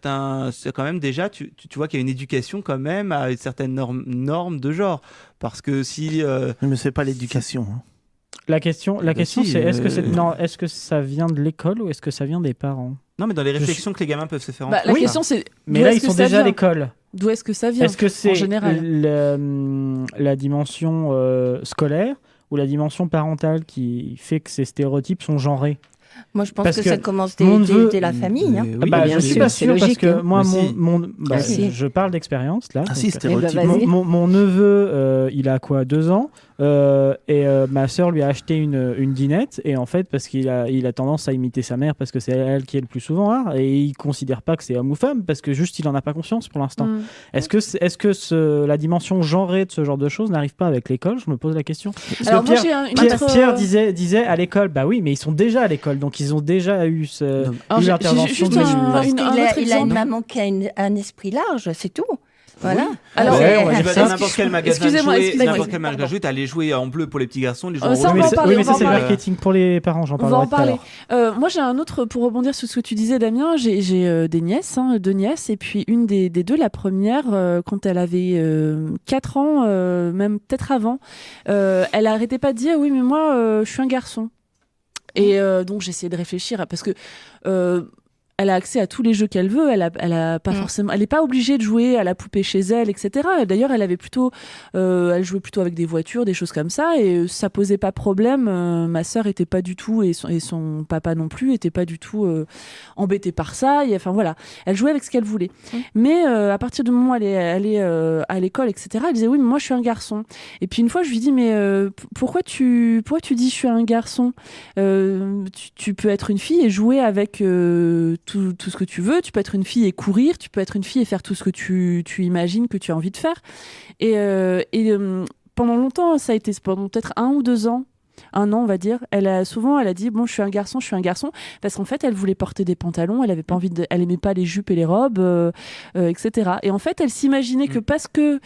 quand même déjà, tu vois qu'il y a une éducation quand même à une certaine norme de genre. Parce que si... Mais c'est pas l'éducation. hein. La question, si, c'est est-ce que ça vient de l'école ou est-ce que ça vient des parents? Non, mais dans les réflexions que les gamins peuvent se faire Bah, entre la eux, question, c'est... Mais d'où là, est-ce ils que sont ça déjà à vient l'école. D'où est-ce que ça vient? Est-ce que c'est en général la dimension scolaire ou la dimension parentale qui fait que ces stéréotypes sont genrés? Moi, je pense Parce que que ça commence mon neveu- dès la famille. hein. Oui, Bah, bien je suis sûr, pas c'est sûr parce logique, que hein. moi, Mais si. je parle d'expérience là. Ah donc, si, stéréotype. vas-y. mon neveu, il a quoi, 2 ans et ma sœur lui a acheté une dinette et en fait parce qu'il a tendance à imiter sa mère parce que c'est elle qui est le plus souvent là et il considère pas que c'est homme ou femme parce que juste il en a pas conscience pour l'instant. Mm. Est-ce que la dimension genrée de ce genre de choses n'arrive pas avec l'école? Je me pose la question. Parce Alors, que moi, Pierre, j'ai une autre... Pierre disait à l'école, bah oui, mais ils sont déjà à l'école, donc ils ont déjà eu Alors, eu j'ai l'intervention juste de- un Parce qu'il autre a une exemple. maman qui a un esprit large, c'est tout. Voilà. Alors, Ouais, on va tu dire vas ça. dans n'importe quel magasin de Excusez-moi, jouets, excusez-moi. n'importe quel magasin de jouets, t'as les jouets en bleu pour les petits garçons, les jouets Oh, en ça, rouge. on va en parler, oui, on mais va ça en c'est le parler. marketing pour les parents, j'en On va parlerai en tout à parler. l'heure. Moi, j'ai un autre, pour rebondir sur ce que tu disais, Damien, j'ai des nièces, 2 nièces, et puis une des deux, la première, quand elle avait 4 ans, même peut-être avant, elle arrêtait pas de dire, oui, mais moi, je suis un garçon. Et donc, j'essayais de réfléchir, parce que... elle a accès à tous les jeux qu'elle veut. Elle a pas forcément, elle n'est pas obligée de jouer à la poupée chez elle, etc. D'ailleurs, elle jouait plutôt avec des voitures, des choses comme ça, et ça posait pas problème. Ma sœur était pas du tout, et son papa non plus, était pas du tout embêté par ça. Enfin voilà, elle jouait avec ce qu'elle voulait. Mais à partir du moment où elle est à l'école, etc., elle disait oui, mais moi je suis un garçon. Et puis une fois, je lui dis mais pourquoi tu dis je suis un garçon? Tu peux être une fille et jouer avec tout ce que tu veux. Tu peux être une fille et courir. Tu peux être une fille et faire tout ce que tu imagines que tu as envie de faire. Et pendant longtemps, ça a été pendant peut-être 1 ou 2 ans. 1 an, on va dire. Elle a dit bon, je suis un garçon, parce qu'en fait, elle voulait porter des pantalons. Elle avait pas envie elle aimait pas les jupes et les robes, etc. Et en fait, elle s'imaginait que parce que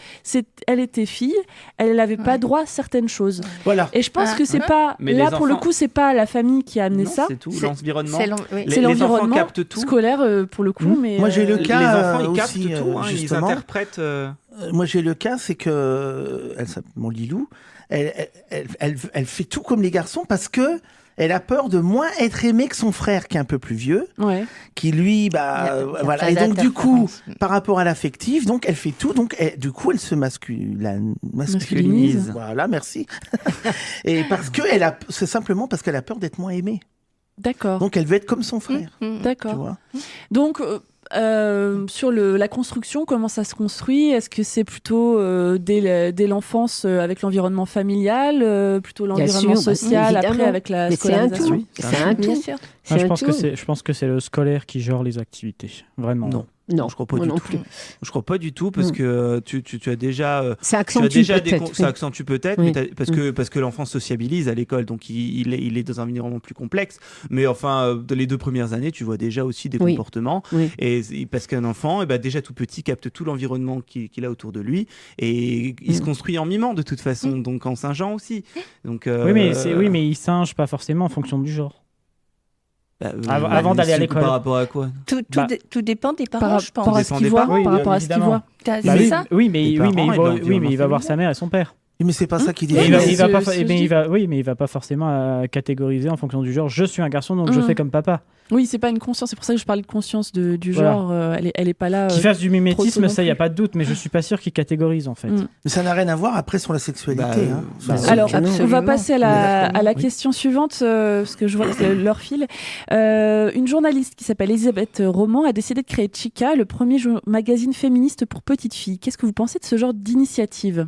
elle était fille, elle n'avait pas droit à certaines choses. Voilà. Et je pense que c'est pas Mais là les pour le enfants- coup, c'est pas la famille qui a amené Non, ça. c'est tout, l'environnement. C'est Les l'environnement enfants captent tout. scolaire pour le coup. Mais Moi, j'ai le cas les enfants, ils captent aussi, tout, ils justement. interprètent. Moi, j'ai le cas, c'est que elle s'appelle mon Lilou. Elle fait tout comme les garçons parce que elle a peur de moins être aimée que son frère qui est un peu plus vieux, qui lui, voilà. Et donc du coup, par rapport à l'affectif, donc elle fait tout, donc du coup elle se masculinise. Voilà, merci. Et parce que c'est simplement parce qu'elle a peur d'être moins aimée. D'accord. Donc elle veut être comme son frère. D'accord. Tu vois. Donc sur la construction, comment ça se construit? Est-ce que c'est plutôt dès l'enfance avec l'environnement familial, plutôt l'environnement social, après avec la scolarisation? C'est un tout. Bien sûr. Je pense que c'est le scolaire qui gère les activités. Vraiment. Non, je crois pas du tout. Plus. Je crois pas du tout parce que tu as déjà. Ça accentue peut-être. Ça accentue peut-être, mais parce que l'enfant sociabilise à l'école, donc il est dans un environnement plus complexe. Mais enfin, dans les 2 premières années, tu vois déjà aussi des comportements. Et parce qu'un enfant, déjà tout petit, capte tout l'environnement qu'il a autour de lui, et il se construit en mimant de toute façon, donc en singeant aussi. Donc, oui, mais il singe pas forcément en fonction du genre. Avant d'aller à l'école. Par rapport à quoi? Tout dépend des parents, je pense. Par rapport à ce qu'il voit. C'est ça? Oui, mais il va voir sa mère et son père. Mais c'est pas ça qui dit. Il va pas forcément catégoriser en fonction du genre. Je suis un garçon, donc je fais comme papa. Oui, c'est pas une conscience. C'est pour ça que je parlais de conscience du genre. Elle est pas là. Qu'il fasse du mimétisme, ça y a pas de doute, mais je suis pas sûr qu'il catégorise en fait. Mais ça n'a rien à voir après sur la sexualité. Alors, on va passer à la question suivante, parce que je vois que l'heure file. Une journaliste qui s'appelle Elisabeth Roman a décidé de créer Chica, le premier magazine féministe pour petites filles. Qu'est-ce que vous pensez de ce genre d'initiative?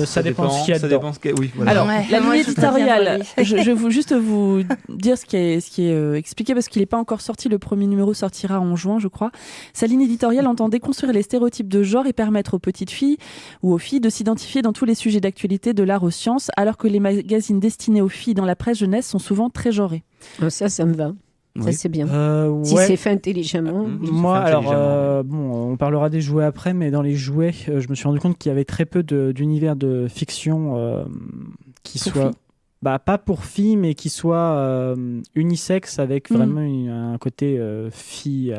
Ça dépend ce qu'il y a dedans. Oui, voilà. Alors, la ligne éditoriale, je vais juste vous dire ce qui est expliqué parce qu'il n'est pas encore sorti. Le premier numéro sortira en juin, je crois. Sa ligne éditoriale entend déconstruire les stéréotypes de genre et permettre aux petites filles ou aux filles de s'identifier dans tous les sujets d'actualité, de l'art aux sciences, alors que les magazines destinés aux filles dans la presse jeunesse sont souvent très genrés. Ça me va. Ça, c'est bien. Si ouais. c'est fait intelligemment. Moi, alors, on parlera des jouets après, mais dans les jouets, je me suis rendu compte qu'il y avait très peu d'univers de fiction qui soit, pas pour filles, mais qui soit unisexe avec vraiment un côté fille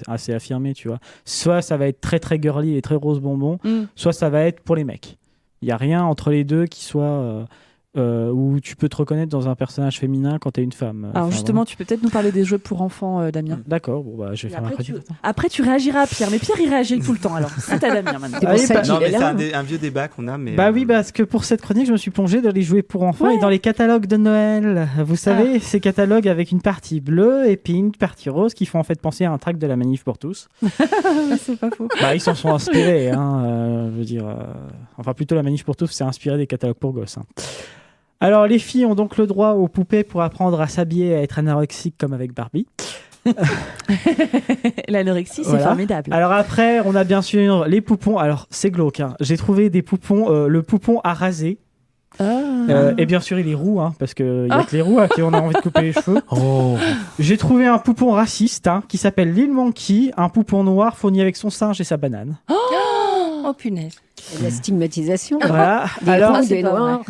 assez affirmé, tu vois. Soit ça va être très très girly et très rose bonbon, soit ça va être pour les mecs. Il n'y a rien entre les deux qui soit... où tu peux te reconnaître dans un personnage féminin quand tu es une femme. Alors justement, tu peux peut-être nous parler des jeux pour enfants, Damien. D'accord, je vais faire ma critique. Après, tu réagiras à Pierre, mais Pierre, il réagit tout le temps, alors c'est à Damien maintenant. C'est un vieux débat qu'on a. Mais oui, parce que pour cette chronique, je me suis plongé dans les jouets pour enfants et dans les catalogues de Noël. Vous savez, ces catalogues avec une partie bleue et puis une partie rose qui font en fait penser à un tract de la Manif pour tous. C'est pas faux. Ils s'en sont inspirés, je veux dire. Enfin, plutôt la Manif pour tous s'est inspiré des catalogues pour gosses. Alors, les filles ont donc le droit aux poupées pour apprendre à s'habiller et à être anorexiques comme avec Barbie. L'anorexie, c'est formidable. Alors après, on a bien sûr les poupons. Alors, c'est glauque. J'ai trouvé des poupons, le poupon à raser. Et bien sûr, il est roux, parce qu'il y a que les roux à qui on a envie de couper les cheveux. J'ai trouvé un poupon raciste qui s'appelle Lil Monkey, un poupon noir fourni avec son singe et sa banane. Oh punaise. La stigmatisation. Voilà. Des Alors, rouges, des noirs.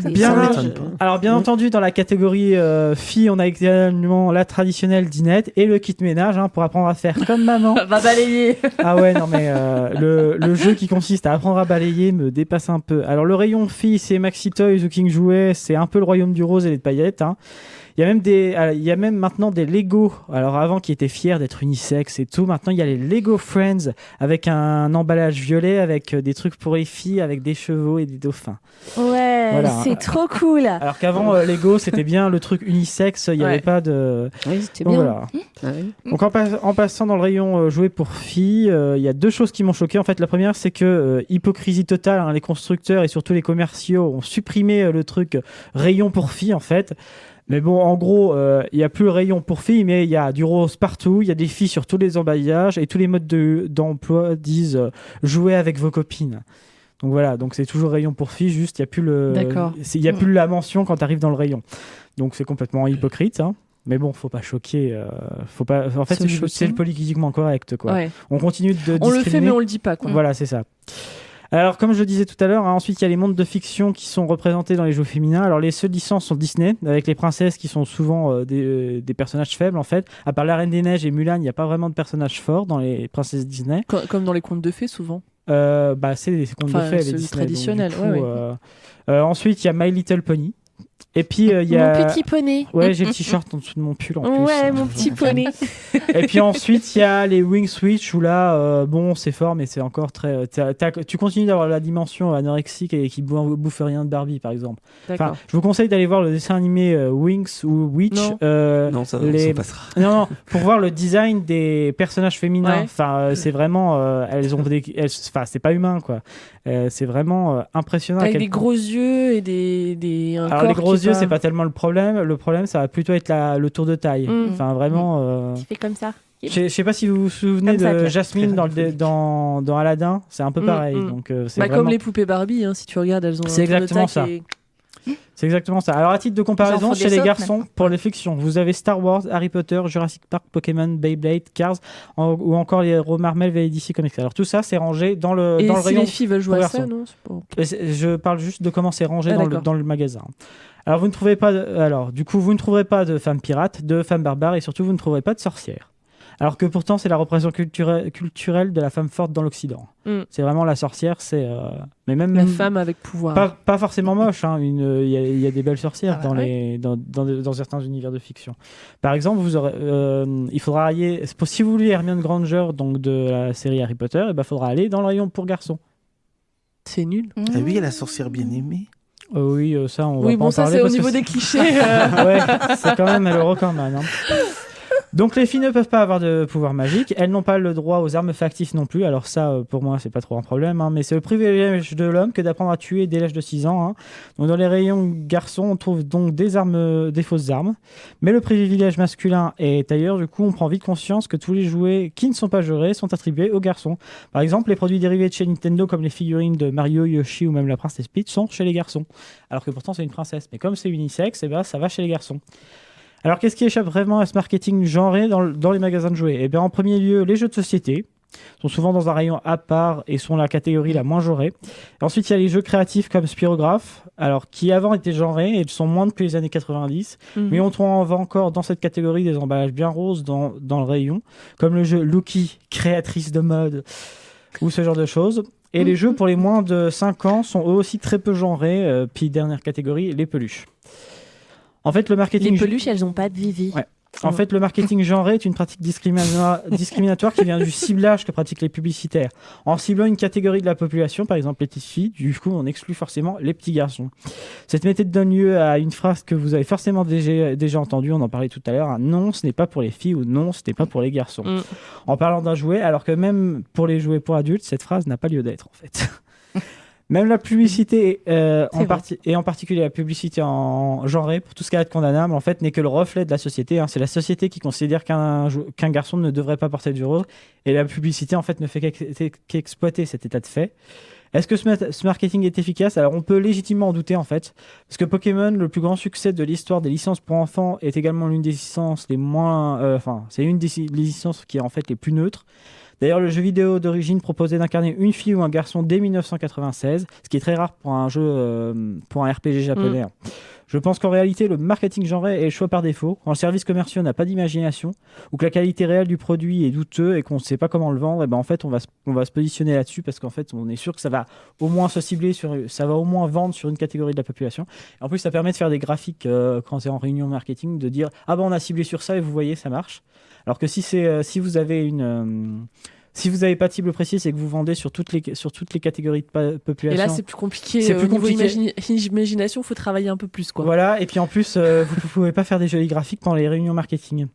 Bien entendu, dans la catégorie filles, on a également la traditionnelle dinette et le kit ménage pour apprendre à faire comme maman. Va balayer. Ah ouais, non mais le jeu qui consiste à apprendre à balayer me dépasse un peu. Alors le rayon filles, c'est Maxi Toys ou King Jouets, c'est un peu le royaume du rose et des paillettes. Il y a même maintenant des Lego. Alors avant qui étaient fiers d'être unisex et tout, maintenant il y a les Lego Friends avec un emballage violet avec des trucs pour les filles avec des chevaux et des dauphins. Ouais, voilà. C'est trop cool. Alors qu'avant Lego c'était bien le truc unisex, il n'y avait pas de. Oui, c'était bien. Voilà. Donc en passant dans le rayon jouets pour filles, il y a deux choses qui m'ont choqué. En fait, la première c'est que hypocrisie totale, les constructeurs et surtout les commerciaux ont supprimé le truc rayon pour filles en fait. Mais bon, en gros, il n'y a plus le rayon pour filles, mais il y a du rose partout, il y a des filles sur tous les emballages et tous les modes d'emploi disent jouer avec vos copines. Donc voilà, donc c'est toujours rayon pour filles, juste il n'y a plus la mention quand tu arrives dans le rayon. Donc c'est complètement hypocrite. Mais bon, faut pas choquer. En fait, c'est le politiquement correct, quoi. Ouais. On continue de discriminer. On le fait, mais on le dit pas, quoi. Voilà, c'est ça. Alors, comme je le disais tout à l'heure, ensuite il y a les mondes de fiction qui sont représentés dans les jeux féminins. Alors, les seules licences sont Disney, avec les princesses qui sont souvent des personnages faibles en fait. À part La Reine des Neiges et Mulan, il n'y a pas vraiment de personnages forts dans les princesses Disney. Comme dans les contes de fées, souvent. C'est des contes de fées, les Disney. Traditionnels. Ensuite, il y a My Little Pony. Et puis il y a mon petit poney. Ouais, j'ai le t-shirt en dessous de mon pull en plus. Ouais, mon petit poney. Et puis ensuite il y a les Wing Switch où là c'est fort mais c'est encore très tu continues d'avoir la dimension anorexique et qui bouffe rien de Barbie par exemple. Enfin, je vous conseille d'aller voir le dessin animé Wings ou Witch. Non, ça passera. Non, pour voir le design des personnages féminins. Ouais. Enfin, c'est vraiment c'est pas humain quoi. C'est vraiment impressionnant. Avec des gros yeux et un Alors corps les gros yeux, c'est pas tellement le problème. Le problème, ça va plutôt être le tour de taille. Enfin, vraiment. Qui fait comme ça. Je sais pas si vous vous souvenez de Jasmine dans Aladdin. C'est un peu pareil. Donc, c'est vraiment... comme les poupées Barbie, si tu regardes, elles ont. C'est exactement ça. C'est exactement ça. Alors, à titre de comparaison, chez les garçons, pour les fictions, vous avez Star Wars, Harry Potter, Jurassic Park, Pokémon, Beyblade, Cars, ou encore les héros Marvel et DC Comics. Alors, tout ça, c'est rangé dans le rayon. Et si les filles veulent jouer à ça, non ? Je parle juste de comment c'est rangé dans le magasin. Alors, vous ne trouverez pas de femmes pirates, de femmes barbares, et surtout, vous ne trouverez pas de sorcières. Alors que pourtant, c'est la représentation culturelle de la femme forte dans l'Occident. C'est vraiment la sorcière, mais même la femme avec pouvoir. Pas forcément moche. Il y a des belles sorcières dans certains univers de fiction. Par exemple, il faudra aller, si vous voulez Hermione Granger, donc de la série Harry Potter, il faudra aller dans le rayon pour garçons. C'est nul. Ah oui, il y a la sorcière bien-aimée. Oui, ça, on va pas en parler. Oui, bon, ça, c'est au niveau des clichés. Ouais, c'est quand même malheureux quand même. Donc les filles ne peuvent pas avoir de pouvoir magique, elles n'ont pas le droit aux armes factices non plus, alors ça pour moi c'est pas trop un problème, mais c'est le privilège de l'homme que d'apprendre à tuer dès l'âge de 6 ans. Donc dans les rayons garçons on trouve donc des fausses armes, mais le privilège masculin est ailleurs, du coup on prend vite conscience que tous les jouets qui ne sont pas jurés sont attribués aux garçons. Par exemple les produits dérivés de chez Nintendo comme les figurines de Mario, Yoshi ou même la princesse Peach sont chez les garçons, alors que pourtant c'est une princesse, mais comme c'est unisexe, ça va chez les garçons. Alors, qu'est-ce qui échappe vraiment à ce marketing genré dans les magasins de jouets ? Eh bien, en premier lieu, les jeux de société sont souvent dans un rayon à part et sont la catégorie la moins genrée. Et ensuite, il y a les jeux créatifs comme Spirograph, alors qui avant étaient genrés et ils sont moins depuis les années 90, mais on trouve encore dans cette catégorie des emballages bien roses dans le rayon, comme le jeu Lucky, créatrice de mode, ou ce genre de choses. Et les jeux pour les moins de 5 ans sont eux aussi très peu genrés, puis dernière catégorie, les peluches. En fait, le marketing... Les peluches, elles n'ont pas de vivi. Ouais. En fait, le marketing genré est une pratique discriminatoire qui vient du ciblage que pratiquent les publicitaires. En ciblant une catégorie de la population, par exemple les petites filles, du coup, on exclut forcément les petits garçons. Cette méthode donne lieu à une phrase que vous avez forcément déjà entendue, on en parlait tout à l'heure, non, ce n'est pas pour les filles ou non, ce n'est pas pour les garçons. En parlant d'un jouet, alors que même pour les jouets pour adultes, cette phrase n'a pas lieu d'être, en fait. Même la publicité, et en particulier la publicité en genré, pour tout ce qui est condamnable, en fait, n'est que le reflet de la société. C'est la société qui considère qu'un garçon ne devrait pas porter du rose, et la publicité, en fait, ne fait qu'exploiter cet état de fait. Est-ce que ce marketing est efficace ? Alors, on peut légitimement en douter, en fait, parce que Pokémon, le plus grand succès de l'histoire des licences pour enfants, est également l'une des licences les moins... c'est une des licences qui est, en fait, les plus neutres. D'ailleurs, le jeu vidéo d'origine proposait d'incarner une fille ou un garçon dès 1996, ce qui est très rare pour un RPG japonais. Je pense qu'en réalité, le marketing genré est le choix par défaut. Quand le service commercial n'a pas d'imagination, ou que la qualité réelle du produit est douteuse et qu'on ne sait pas comment le vendre, et ben en fait, on va se positionner là-dessus parce qu'en fait, on est sûr que ça va au moins se cibler ça va au moins vendre sur une catégorie de la population. Et en plus, ça permet de faire des graphiques quand c'est en réunion marketing, de dire ah ben on a ciblé sur ça et vous voyez, ça marche. Alors que si vous avez si vous n'avez pas de cible précise et que vous vendez sur toutes les catégories de population... Et là, c'est plus compliqué. Au niveau imagination, il faut travailler un peu plus, quoi. Voilà, et puis en plus, vous ne pouvez pas faire des jolis graphiques pendant les réunions marketing.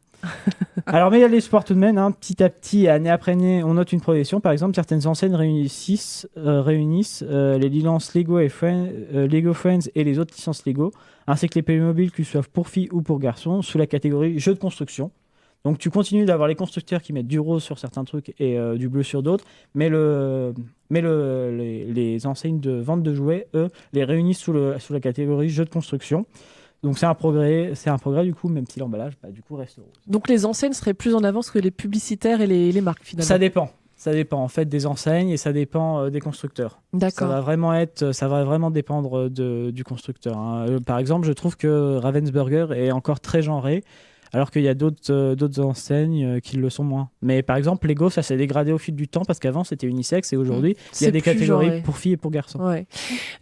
Alors, mais il y a l'espoir tout de même. Petit à petit, année après année, on note une progression. Par exemple, certaines enseignes réunissent les licences Lego Lego Friends et les autres licences Lego, ainsi que les Playmobil, qu'ils soient pour filles ou pour garçons, sous la catégorie jeux de construction. Donc tu continues d'avoir les constructeurs qui mettent du rose sur certains trucs et du bleu sur d'autres, mais les enseignes de vente de jouets, eux, les réunissent sous la catégorie jeux de construction. Donc c'est un progrès du coup, même si l'emballage du coup reste rose. Donc les enseignes seraient plus en avance que les publicitaires et les marques finalement. Ça dépend en fait des enseignes et ça dépend des constructeurs. D'accord. Ça va vraiment dépendre du constructeur. Par exemple, je trouve que Ravensburger est encore très genré. Alors qu'il y a d'autres enseignes qui le sont moins. Mais par exemple, Lego, ça s'est dégradé au fil du temps parce qu'avant c'était unisexe et aujourd'hui il y a des catégories genré. Pour filles et pour garçons. Ouais.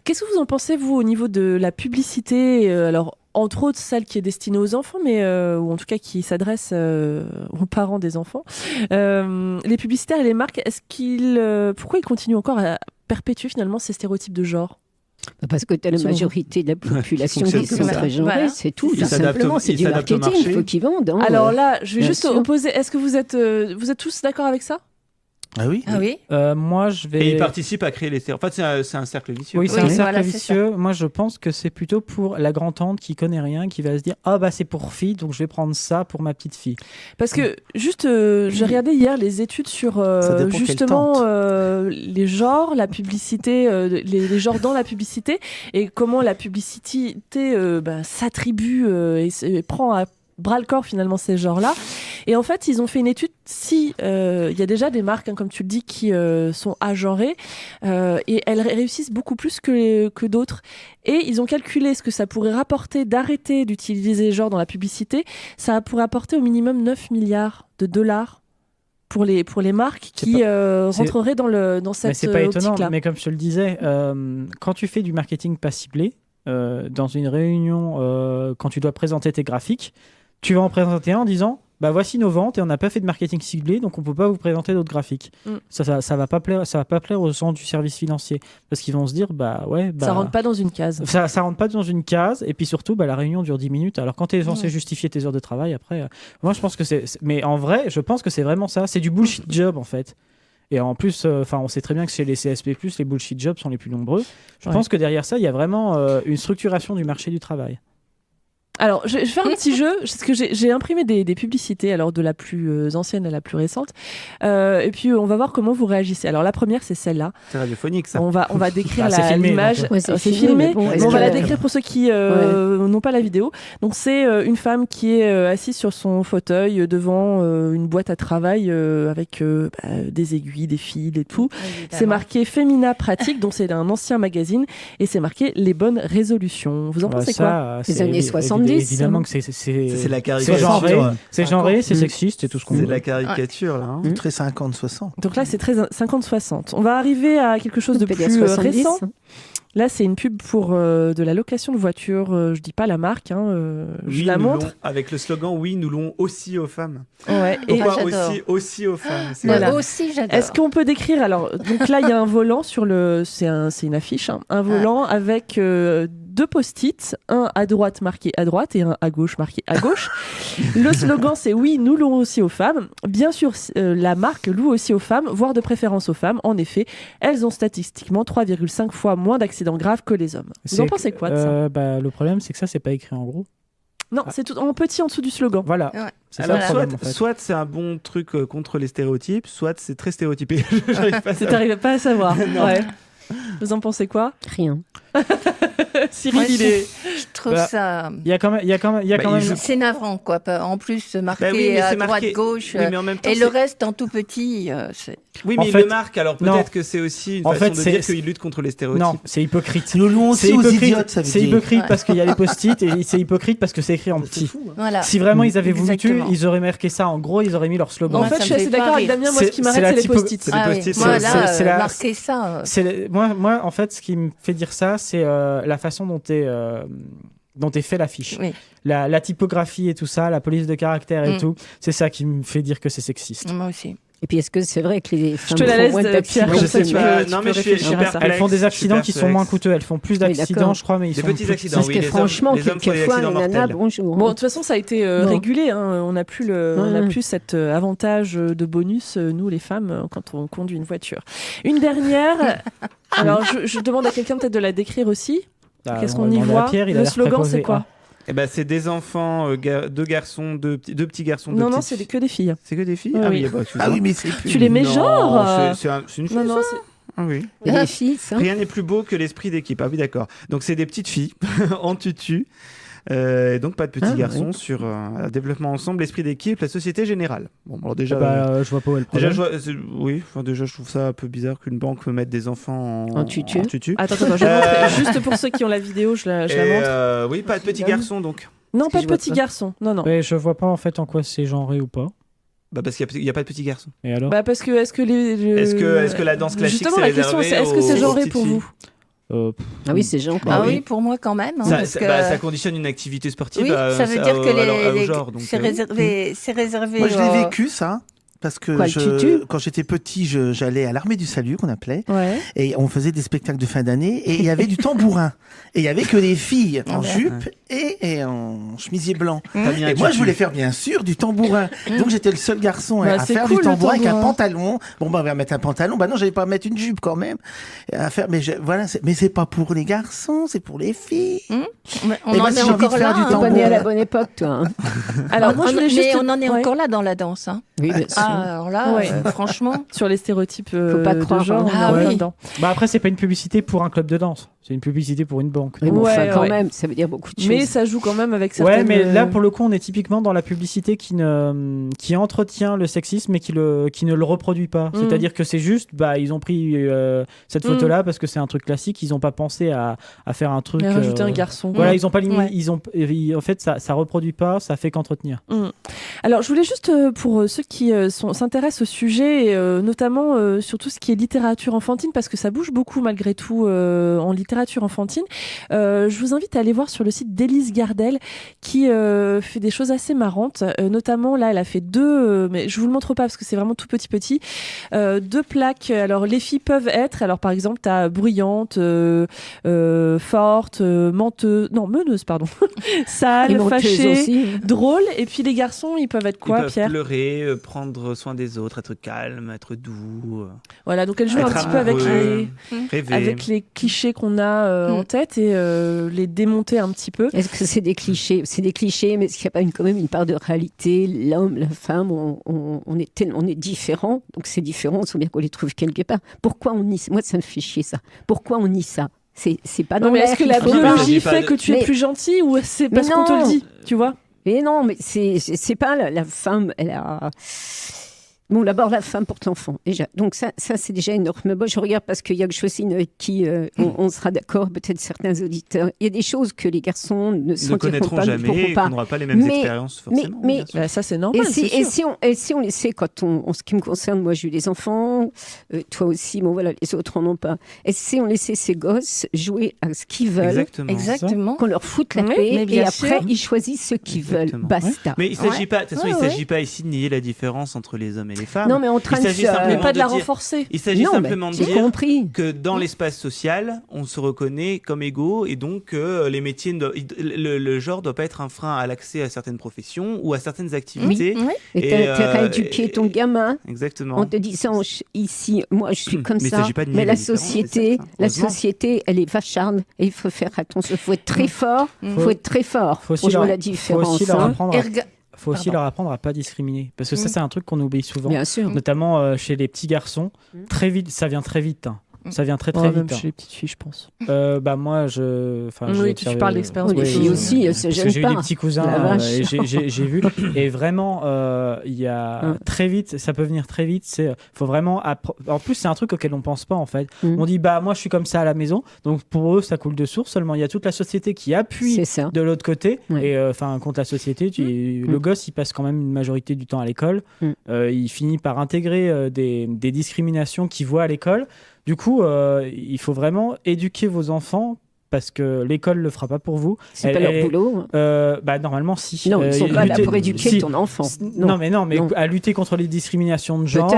Qu'est-ce que vous en pensez, vous, au niveau de la publicité alors, entre autres, celle qui est destinée aux enfants, mais ou en tout cas qui s'adresse aux parents des enfants. Les publicitaires et les marques, pourquoi ils continuent encore à perpétuer finalement ces stéréotypes de genre ? Parce que tu as la majorité de la population qui sont très genrée, c'est tout. Simplement, c'est du marketing, il faut qu'ils vendent. Alors là, je vais juste opposer. Est-ce que vous êtes tous d'accord avec ça ? Ah oui. Moi, je vais. Et ils participent à créer les stéréotypes. En fait, c'est un cercle vicieux. Oui, c'est un cercle vicieux. Moi, je pense que c'est plutôt pour la grand-tante qui connaît rien, qui va se dire c'est pour fille, donc je vais prendre ça pour ma petite fille. Parce que juste, j'ai regardé hier les études sur justement les genres, la publicité, les genres dans la publicité et comment la publicité s'attribue et prend à bras le corps finalement ces genres-là. Et en fait, ils ont fait une étude si y a déjà des marques, comme tu le dis, qui sont agenrées et elles réussissent beaucoup plus que d'autres. Et ils ont calculé ce que ça pourrait rapporter d'arrêter d'utiliser genre dans la publicité. Ça pourrait apporter au minimum 9 milliards de dollars pour les marques qui rentreraient dans cette mais c'est pas étonnant, optique-là. Mais comme je te le disais, quand tu fais du marketing pas ciblé, dans une réunion, quand tu dois présenter tes graphiques, tu vas en présenter un en disant voici nos ventes et on n'a pas fait de marketing ciblé, donc on peut pas vous présenter d'autres graphiques. Ça va pas plaire aux gens du service financier parce qu'ils vont se dire ça rentre pas dans une case. Ça rentre pas dans une case et puis surtout la réunion dure 10 minutes. Alors quand tu es censé justifier tes heures de travail après, moi je pense que mais en vrai, je pense que c'est vraiment ça, c'est du bullshit job en fait. Et en plus, on sait très bien que chez les CSP+, les bullshit jobs sont les plus nombreux. Je pense que derrière ça, il y a vraiment une structuration du marché du travail. Alors, je vais faire un petit jeu, parce que j'ai imprimé des publicités, alors de la plus ancienne à la plus récente, et puis on va voir comment vous réagissez. Alors la première, c'est celle-là. C'est radiophonique, ça. On va décrire l'image. C'est filmé, mais on va la décrire pour ceux qui n'ont pas la vidéo. Donc c'est une femme qui est assise sur son fauteuil devant une boîte à travail avec des aiguilles, des fils et tout. C'est marqué Femina Pratique, donc c'est un ancien magazine, et c'est marqué les bonnes résolutions. Vous en pensez quoi ? Les années 70. Évidemment que c'est la caricature. C'est genré, c'est sexiste, c'est tout ce qu'on veut. C'est la caricature, là. Très 50-60. Donc là, c'est très 50-60. On va arriver à quelque chose de plus récent. Là, c'est une pub pour de la location de voiture. Je dis pas la marque, je la montre. Avec le slogan « Oui, nous louons aussi aux femmes ». Ouais. Pourquoi aussi aux femmes? Voilà. Aussi, j'adore. Est-ce qu'on peut décrire donc là, il y a un volant sur c'est une affiche, un volant avec 2 post-it, un à droite marqué à droite et un à gauche marqué à gauche. Le slogan, c'est « Oui, nous louons aussi aux femmes ». Bien sûr, la marque loue aussi aux femmes, voire de préférence aux femmes. En effet, elles ont statistiquement 3,5 fois moins d'accidents graves que les hommes. Vous en pensez quoi de ça? Le problème, c'est que ça, c'est pas écrit en gros. Non, c'est tout en petit en dessous du slogan. Voilà. Ouais. C'est alors, ça le problème, en fait. soit c'est un bon truc contre les stéréotypes, soit c'est très stéréotypé. T'arrives pas à savoir. Ouais. Vous en pensez quoi? Rien. Cyril, je trouve ça. Il y a quand même. C'est navrant, quoi. En plus, marqué mais à c'est droite, marqué... gauche, oui, mais en même temps, et le reste en tout petit. Oui, mais il le marque, alors peut-être que c'est aussi une façon de dire qu'il lutte contre les stéréotypes. Non, c'est hypocrite. Nous louons aussi aux idiotes, ça veut dire. C'est hypocrite parce qu'il y a les post-it et c'est hypocrite parce que c'est écrit en petit. Voilà. Si vraiment ils avaient voulu tuer, ils auraient marqué ça. En gros, ils auraient mis leur slogan. En fait, je suis assez d'accord avec Damien. Moi, ce qui m'arrête, c'est les post-it. Voilà, marquer ça. Moi, en fait, ce qui me fait dire ça, c'est la façon dont est fait l'affiche. Oui. La typographie et tout ça, la police de caractère et tout, c'est ça qui me fait dire que c'est sexiste. Moi aussi. Et puis, est-ce que c'est vrai que les femmes je te la laisse, font moins d'accidents? Pierre, je suis hyper elles font des accidents qui sont moins coûteux. Elles font plus d'accidents, je crois, mais ils sont petits accidents. Parce que franchement, quelquefois, les nanas, bonjour. Bon, de toute façon, ça a été régulé. Hein. On n'a plus cet avantage de bonus, nous, les femmes, quand on conduit une voiture. Une dernière. Alors, je demande à quelqu'un peut-être de la décrire aussi. Qu'est-ce qu'on y voit? Le slogan, c'est quoi? C'est des enfants, deux garçons, deux petits garçons. Non, c'est que des filles. C'est que des filles? Oui. Ah oui, mais c'est tu les mets genre c'est une fille. Non, ah oui. Les filles, ça. Rien n'est plus beau que l'esprit d'équipe. Ah oui, d'accord. Donc c'est des petites filles en tutu. Et donc pas de petits garçons sur un développement ensemble, l'esprit d'équipe, la société générale. Bon, alors déjà, je vois pas où est le problème. Déjà, je trouve ça un peu bizarre qu'une banque mette des enfants en tutu. Attends, je vais montrer. Juste pour ceux qui ont la vidéo, je la montre. Oui, pas de petits garçons donc. Non, pas de petits garçons. Non. Mais je vois pas en fait en quoi c'est genré ou pas. Parce qu'il n'y a pas de petits garçons. Et alors? Parce que est-ce que la danse classique justement, la question c'est est-ce que c'est genré pour vous? Ah oui, c'est genré. Ah oui, pour moi quand même. Hein, ça conditionne une activité sportive. Oui, ça veut dire que genre, c'est réservé. Moi, je l'ai vécu ça. Parce que Quoi, quand j'étais petit, j'allais à l'Armée du Salut, qu'on appelait, ouais. Et on faisait des spectacles de fin d'année, et il y avait du tambourin. Et il y avait que des filles en jupe et en chemisier blanc. Et moi, je voulais faire, bien sûr, du tambourin. Donc, j'étais le seul garçon à faire du tambourin avec un pantalon. Bon, on va mettre un pantalon. Non, j'allais pas mettre une jupe quand même. À faire, mais c'est pas pour les garçons, c'est pour les filles. On en est encore là. Tu pas né à la bonne époque, toi. Alors, moi, je voulais juste... on en est encore là dans la danse. Oui, bien sûr. Alors là, franchement, sur les stéréotypes faut pas croire, de genre. Après, c'est pas une publicité pour un club de danse, c'est une publicité pour une banque. Mais quand même, ça veut dire beaucoup de choses. Mais ça joue quand même avec certaines... Ouais, mais là, pour le coup, on est typiquement dans la publicité qui entretient le sexisme et qui ne le reproduit pas. C'est-à-dire que c'est juste, ils ont pris cette photo-là parce que c'est un truc classique, ils ont pas pensé à faire un truc... rajouter un garçon. Voilà, ils ont pas en fait, ça reproduit pas, ça fait qu'entretenir. Alors, je voulais juste, pour ceux qui s'intéressent au sujet, notamment sur tout ce qui est littérature enfantine, parce que ça bouge beaucoup malgré tout en littérature enfantine, je vous invite à aller voir sur le site d'Élise Gardel qui fait des choses assez marrantes. Notamment, là, elle a fait deux, mais je vous le montre pas parce que c'est vraiment tout petit. Deux plaques. Alors, les filles peuvent être, alors par exemple, t'as bruyante, forte, meneuse, pardon, sale, fâchée, drôle. Et puis les garçons, ils peuvent être quoi, Pierre? Ils peuvent pleurer, prendre soin des autres, être calme, être doux. Voilà, donc elle joue un petit peu avec les clichés qu'on a en tête et les démonter un petit peu. Est-ce que c'est des clichés? C'est des clichés, mais est-ce qu'il n'y a pas quand même une part de réalité? L'homme, la femme, on est différents, donc ces différences, il faut bien qu'on les trouve quelque part. Pourquoi on nie ça? Moi, ça me fait chier ça. Pourquoi on nie ça? C'est pas dans l'air. Est-ce que la biologie fait que tu es plus gentil ou c'est parce qu'on te le dit, tu vois? Mais non, mais c'est pas la femme, elle a... Bon, d'abord, la femme porte l'enfant, déjà. Donc ça c'est déjà énorme. Moi, je regarde parce qu'il y a que Chaussine avec qui on sera d'accord, peut-être certains auditeurs. Il y a des choses que les garçons ne connaîtront pas, jamais, et qu'on n'aura pas les mêmes expériences, forcément. Mais ça, c'est normal, et si on laissait, en ce qui me concerne, moi, j'ai eu des enfants, toi aussi, bon, voilà, les autres en ont pas. Et si on laissait ces gosses jouer à ce qu'ils veulent, exactement. Qu'on leur foute la paix, et après, ils choisissent ce qu'ils veulent. Basta. Mais il s'agit pas, de toute façon, il ne s'agit pas ici de nier la différence entre les hommes et les femmes. Non, mais on traîne pas de la renforcer. Il s'agit simplement de dire que dans l'espace social, on se reconnaît comme égaux et donc les métiers, le genre ne doit pas être un frein à l'accès à certaines professions ou à certaines activités. Oui. Et t'as à éduquer ton gamin. Exactement. En te disant ici, moi je suis comme ça, mais la société, elle est vacharde et il faut faire attention. Il faut être très fort. Faut être très fort pour jouer la différence. Faut aussi leur apprendre à pas discriminer, parce que ça c'est un truc qu'on oublie souvent, bien sûr, notamment chez les petits garçons. Très vite, ça vient très vite. Ça vient très même vite. chez les petites filles, je pense. Moi, oui, tu parles d'expérience. Les filles aussi, se gênent pas. J'ai eu des petits cousins et j'ai vu. Et vraiment, il y a très vite, ça peut venir très vite. Faut vraiment. En plus, c'est un truc auquel on pense pas en fait. On dit moi, je suis comme ça à la maison, donc pour eux, ça coule de source. Seulement, il y a toute la société qui appuie de l'autre côté. Et contre la société, le gosse, il passe quand même une majorité du temps à l'école. Il finit par intégrer des discriminations qu'il voit à l'école. Du coup, il faut vraiment éduquer vos enfants parce que l'école ne le fera pas pour vous. C'est pas leur boulot. Normalement, si. Non, ils ne sont pas là pour éduquer ton enfant. Non, mais à lutter contre les discriminations de genre.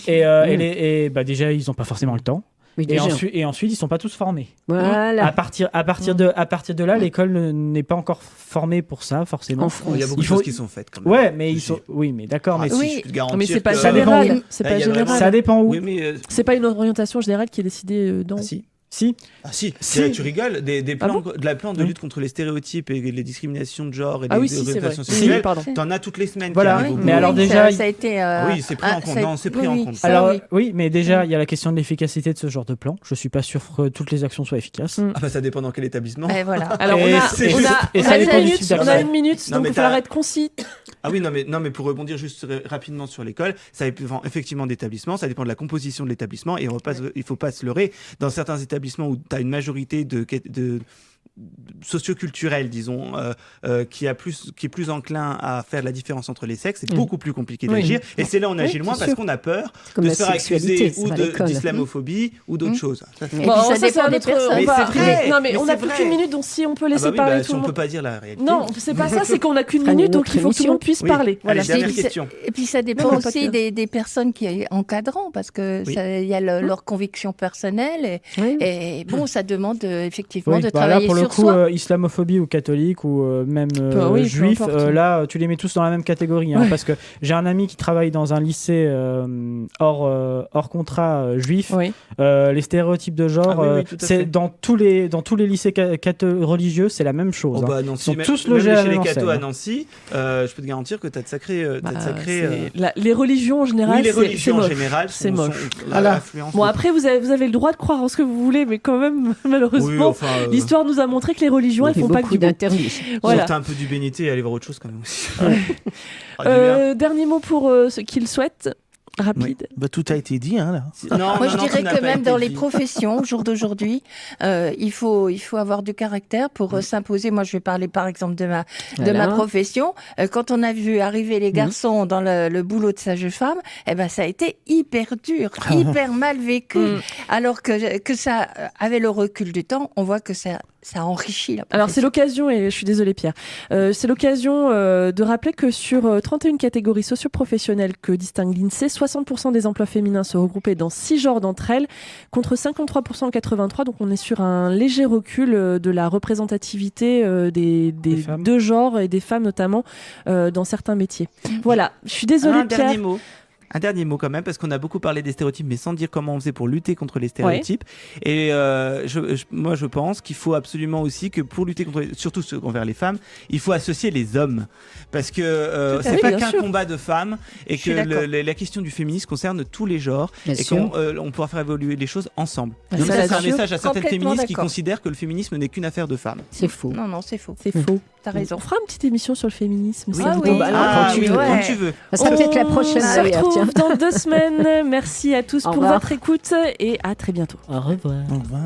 Et déjà, ils n'ont pas forcément le temps. Et ensuite, ils ne sont pas tous formés. Voilà. À partir de là, l'école n'est pas encore formée pour ça, forcément. Il y a beaucoup de choses qui sont faites quand même. Ouais, mais ils sont. Oui, mais d'accord. Mais si, je peux te garantir mais c'est pas que... général. C'est pas général. Ça dépend où. Oui, mais c'est pas une orientation générale qui est décidée dans. Si. Ah si. Tu rigoles, des plans, de la plan de lutte contre les stéréotypes et les discriminations de genre et les orientations sexuelles, t'en as toutes les semaines. Voilà, mais alors déjà... Ça a été... oui, c'est pris en compte. Non, c'est pris en compte. Alors oui, mais déjà, il y a la question de l'efficacité de ce genre de plan. Je suis pas sûr que toutes les actions soient efficaces. Ah bah ça dépend dans quel établissement. Voilà. Alors on a une minute, donc il va falloir être concis. Ah oui, non mais pour rebondir juste rapidement sur l'école, ça dépend effectivement d'établissement, ça dépend de la composition de l'établissement et il faut pas se leurrer. Dans certains établissements où tu as une majorité de socioculturel, disons, qui est plus enclin à faire la différence entre les sexes, c'est beaucoup plus compliqué d'agir. Et c'est là où on agit le moins parce qu'on a peur de se faire accuser ou d'islamophobie ou d'autres choses. Ça dépend des personnes. Mais c'est vrai. Non, mais on n'a plus qu'une minute, donc si on peut laisser parler tout le monde. On peut pas dire la réalité. Non, c'est pas ça, c'est qu'on n'a qu'une minute, donc il faut que tout le monde puisse parler. Voilà. Dernière question. Et puis ça dépend aussi des personnes qui encadrent, parce que il y a leur conviction personnelle et bon, ça demande effectivement de travailler sur coup, islamophobie ou catholique ou même juif, là, tu les mets tous dans la même catégorie. Parce que j'ai un ami qui travaille dans un lycée hors contrat juif. Les stéréotypes de genre, c'est dans tous les lycées religieux, c'est la même chose. Ils sont tous logés chez les cathos à Nancy. Je peux te garantir que tu as de sacrés... les religions en général, c'est moche. Bon, après, vous avez le droit de croire en ce que vous voulez, mais quand même, malheureusement, l'histoire nous a montré que les religions, elles font pas que du d'interdits. Sortez un peu du bénité et allez voir autre chose quand même aussi. Dernier mot pour ceux qui le souhaitent. Rapide. Tout a été dit, là. Moi, je dirais que même dans les professions, au jour d'aujourd'hui, il faut avoir du caractère pour s'imposer. Moi, je vais parler par exemple de ma profession. Quand on a vu arriver les garçons dans le boulot de sage-femme, ça a été hyper dur, hyper mal vécu. Alors que ça, avec le recul du temps, on voit que ça enrichit la profession. Alors c'est l'occasion, et je suis désolée Pierre, c'est l'occasion de rappeler que sur 31 catégories socio-professionnelles que distingue l'INSEE, 60% des emplois féminins se regroupaient dans 6 genres d'entre elles, contre 53% en 83, donc on est sur un léger recul de la représentativité des deux genres et des femmes notamment dans certains métiers. Voilà, je suis désolée Pierre. Un dernier mot quand même, parce qu'on a beaucoup parlé des stéréotypes, mais sans dire comment on faisait pour lutter contre les stéréotypes. Et moi, je pense qu'il faut absolument aussi que pour lutter contre, surtout envers les femmes, il faut associer les hommes. Parce que c'est pas qu'un combat de femmes, et que la question du féminisme concerne tous les genres, et qu'on pourra faire évoluer les choses ensemble. Donc ça, c'est un message à certaines féministes qui considèrent que le féminisme n'est qu'une affaire de femmes. C'est faux. Non, c'est faux. C'est faux. T'as raison. On fera une petite émission sur le féminisme. Quand tu veux. Ça sera peut-être la prochaine. On se retrouve dans 2 semaines. Merci à tous pour votre écoute et à très bientôt. Au revoir. Au revoir.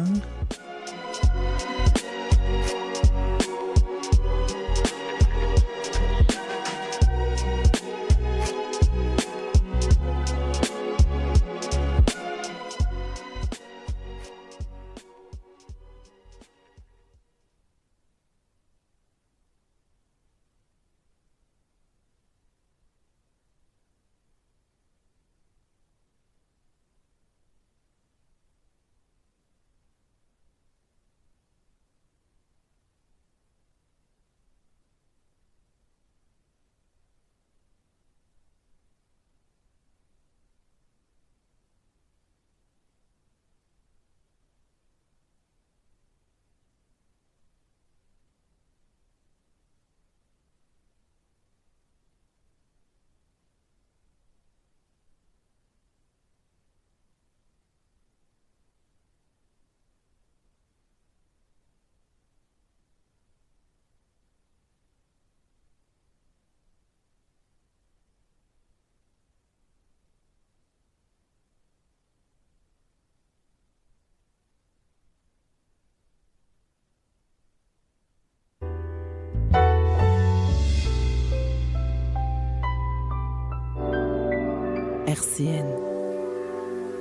RCN,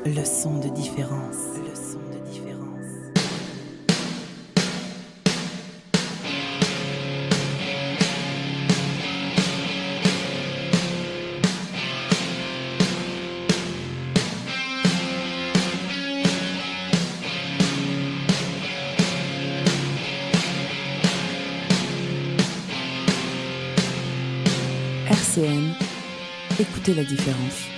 le son de différence. Le son de différence. RCN, écoutez la différence.